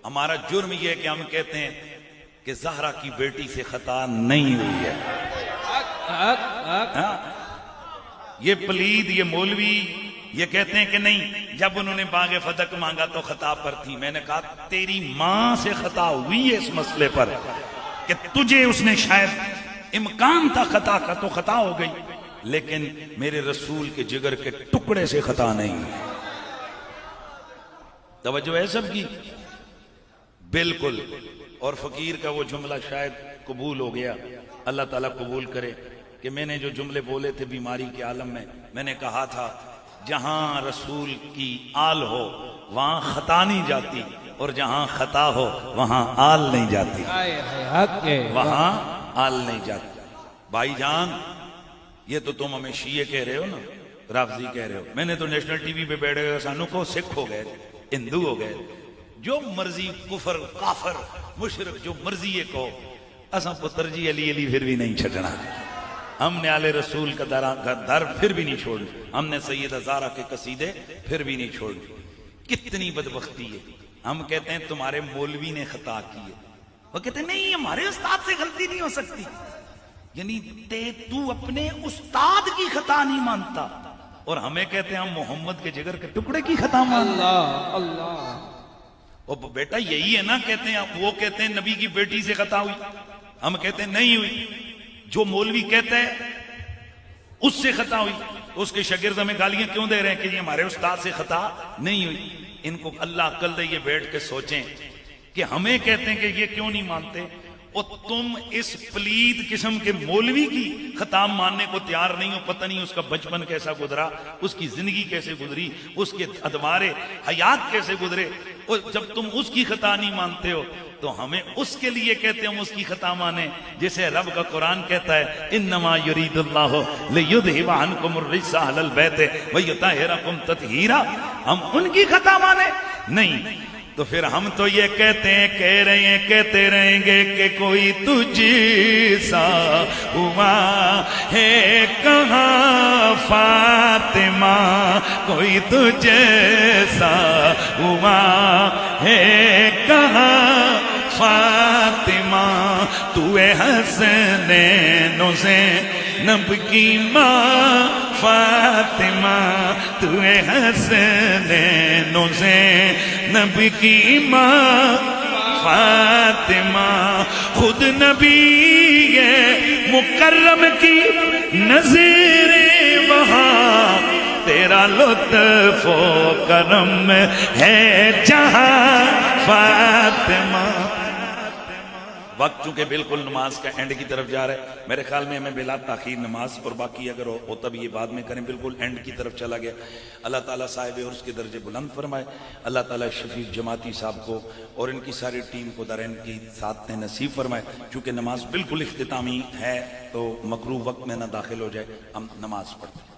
A: ہمارا جرم یہ ہے کہ ہم کہتے ہیں کہ زہرا کی بیٹی سے خطا نہیں ہوئی ہے. ہاں؟ یہ پلید، یہ مولوی یہ کہتے ہیں کہ نہیں، جب انہوں نے باغ فتق مانگا تو خطا پر تھی. میں نے کہا تیری ماں سے خطا ہوئی ہے اس مسئلے پر کہ تجھے اس نے شاید امکان تھا خطا کا تو خطا ہو گئی، لیکن میرے رسول کے جگر کے ٹکڑے سے خطا نہیں. توجہ ہے سب کی؟ بالکل. اور فقیر کا وہ جملہ شاید قبول ہو گیا، اللہ تعالیٰ قبول کرے، کہ میں نے جو جملے بولے تھے بیماری کے عالم میں نے کہا تھا جہاں رسول کی آل ہو وہاں خطا نہیں جاتی، اور جہاں خطا ہو وہاں آل نہیں جاتی، وہاں آل نہیں جاتی. بھائی جان یہ تو تم ہمیں شیعہ کہہ رہے ہو نا، رافضی کہہ رہے ہو. میں نے تو نیشنل ٹی وی پہ بیٹھ گئے سانو کو سکھ ہو گئے، ہندو ہو گئے، جو مرضی کفر کافر مشرک جو مرضی یہ کہو، اساں پتر جی علی علی پھر بھی نہیں چھٹنا. ہم نے آل رسول کا در پھر بھی نہیں چھوڑ، ہم نے سیدہ زہرا کے قصیدے پھر بھی نہیں چھوڑ. کتنی بدبختی ہے. ہم کہتے ہیں تمہارے مولوی نے خطا کی ہے، وہ کہتے ہیں نہیں ہمارے استاد سے غلطی نہیں ہو سکتی. یعنی تو اپنے استاد کی خطا نہیں مانتا، اور ہمیں کہتے ہیں ہم محمد کے جگر کے ٹکڑے کی خطا مانتا.
B: اللہ اللہ.
A: وہ بیٹا یہی ہے نا، کہتے ہیں وہ کہتے ہیں نبی کی بیٹی سے خطا ہوئی، ہم کہتے ہیں نہیں ہوئی. جو مولوی کہتا ہے اس سے خطا ہوئی تو اس کے شاگرد ہمیں گالیاں کیوں دے رہے ہیں کہ یہ ہمارے استاد سے خطا نہیں ہوئی. ان کو اللہ عقل دے، یہ بیٹھ کے سوچیں کہ ہمیں کہتے ہیں کہ یہ کیوں نہیں مانتے، اور تم اس پلید قسم کے مولوی کی خطا ماننے کو تیار نہیں ہو. پتہ نہیں اس کا بچپن کیسا گزرا، اس کی زندگی کیسے گزری، اس کے ادوار حیات کیسے گزرے، اور جب تم اس کی خطا نہیں مانتے ہو تو ہمیں اس کے لیے کہتے ہیں ہم اس کی خطا مانیں، جسے رب کا قرآن کہتا ہے انما یرید اللہ لیذھب عنکم الرجس اہل البیت ویطہرکم تطہیرا. ہم ان کی خطا مانیں؟ نہیں. تو پھر ہم تو یہ کہتے ہیں، کہہ رہے ہیں، کہتے رہیں گے کہ کوئی تجھ سا ہوا ہے کہاں فاطمہ، کوئی تجھ سا ہوا ہے کہاں فاطمہ، تو اے حسنین و زینب کی ماں فاطمہ، تو اے حسنین و زینب کی ماں فاطمہ. خود نبی مکرم کی نظر وہاں، تیرا لطف و کرم ہے جہاں فاطمہ. وقت چونکہ بالکل نماز کا اینڈ کی طرف جا رہا ہے، میرے خیال میں ہمیں بلا تاخیر نماز، اور باقی اگر ہوتا بھی یہ بعد میں کریں، بالکل اینڈ کی طرف چلا گیا. اللہ تعالیٰ صاحب عرص کے درجے بلند فرمائے. اللہ تعالیٰ شفیق جماعتی صاحب کو اور ان کی ساری ٹیم کو دارین کی ساتھ نے نصیب فرمائے. چونکہ نماز بالکل اختتامی ہے تو مکروہ وقت میں نہ داخل ہو جائے، ہم نماز پڑھتے ہیں.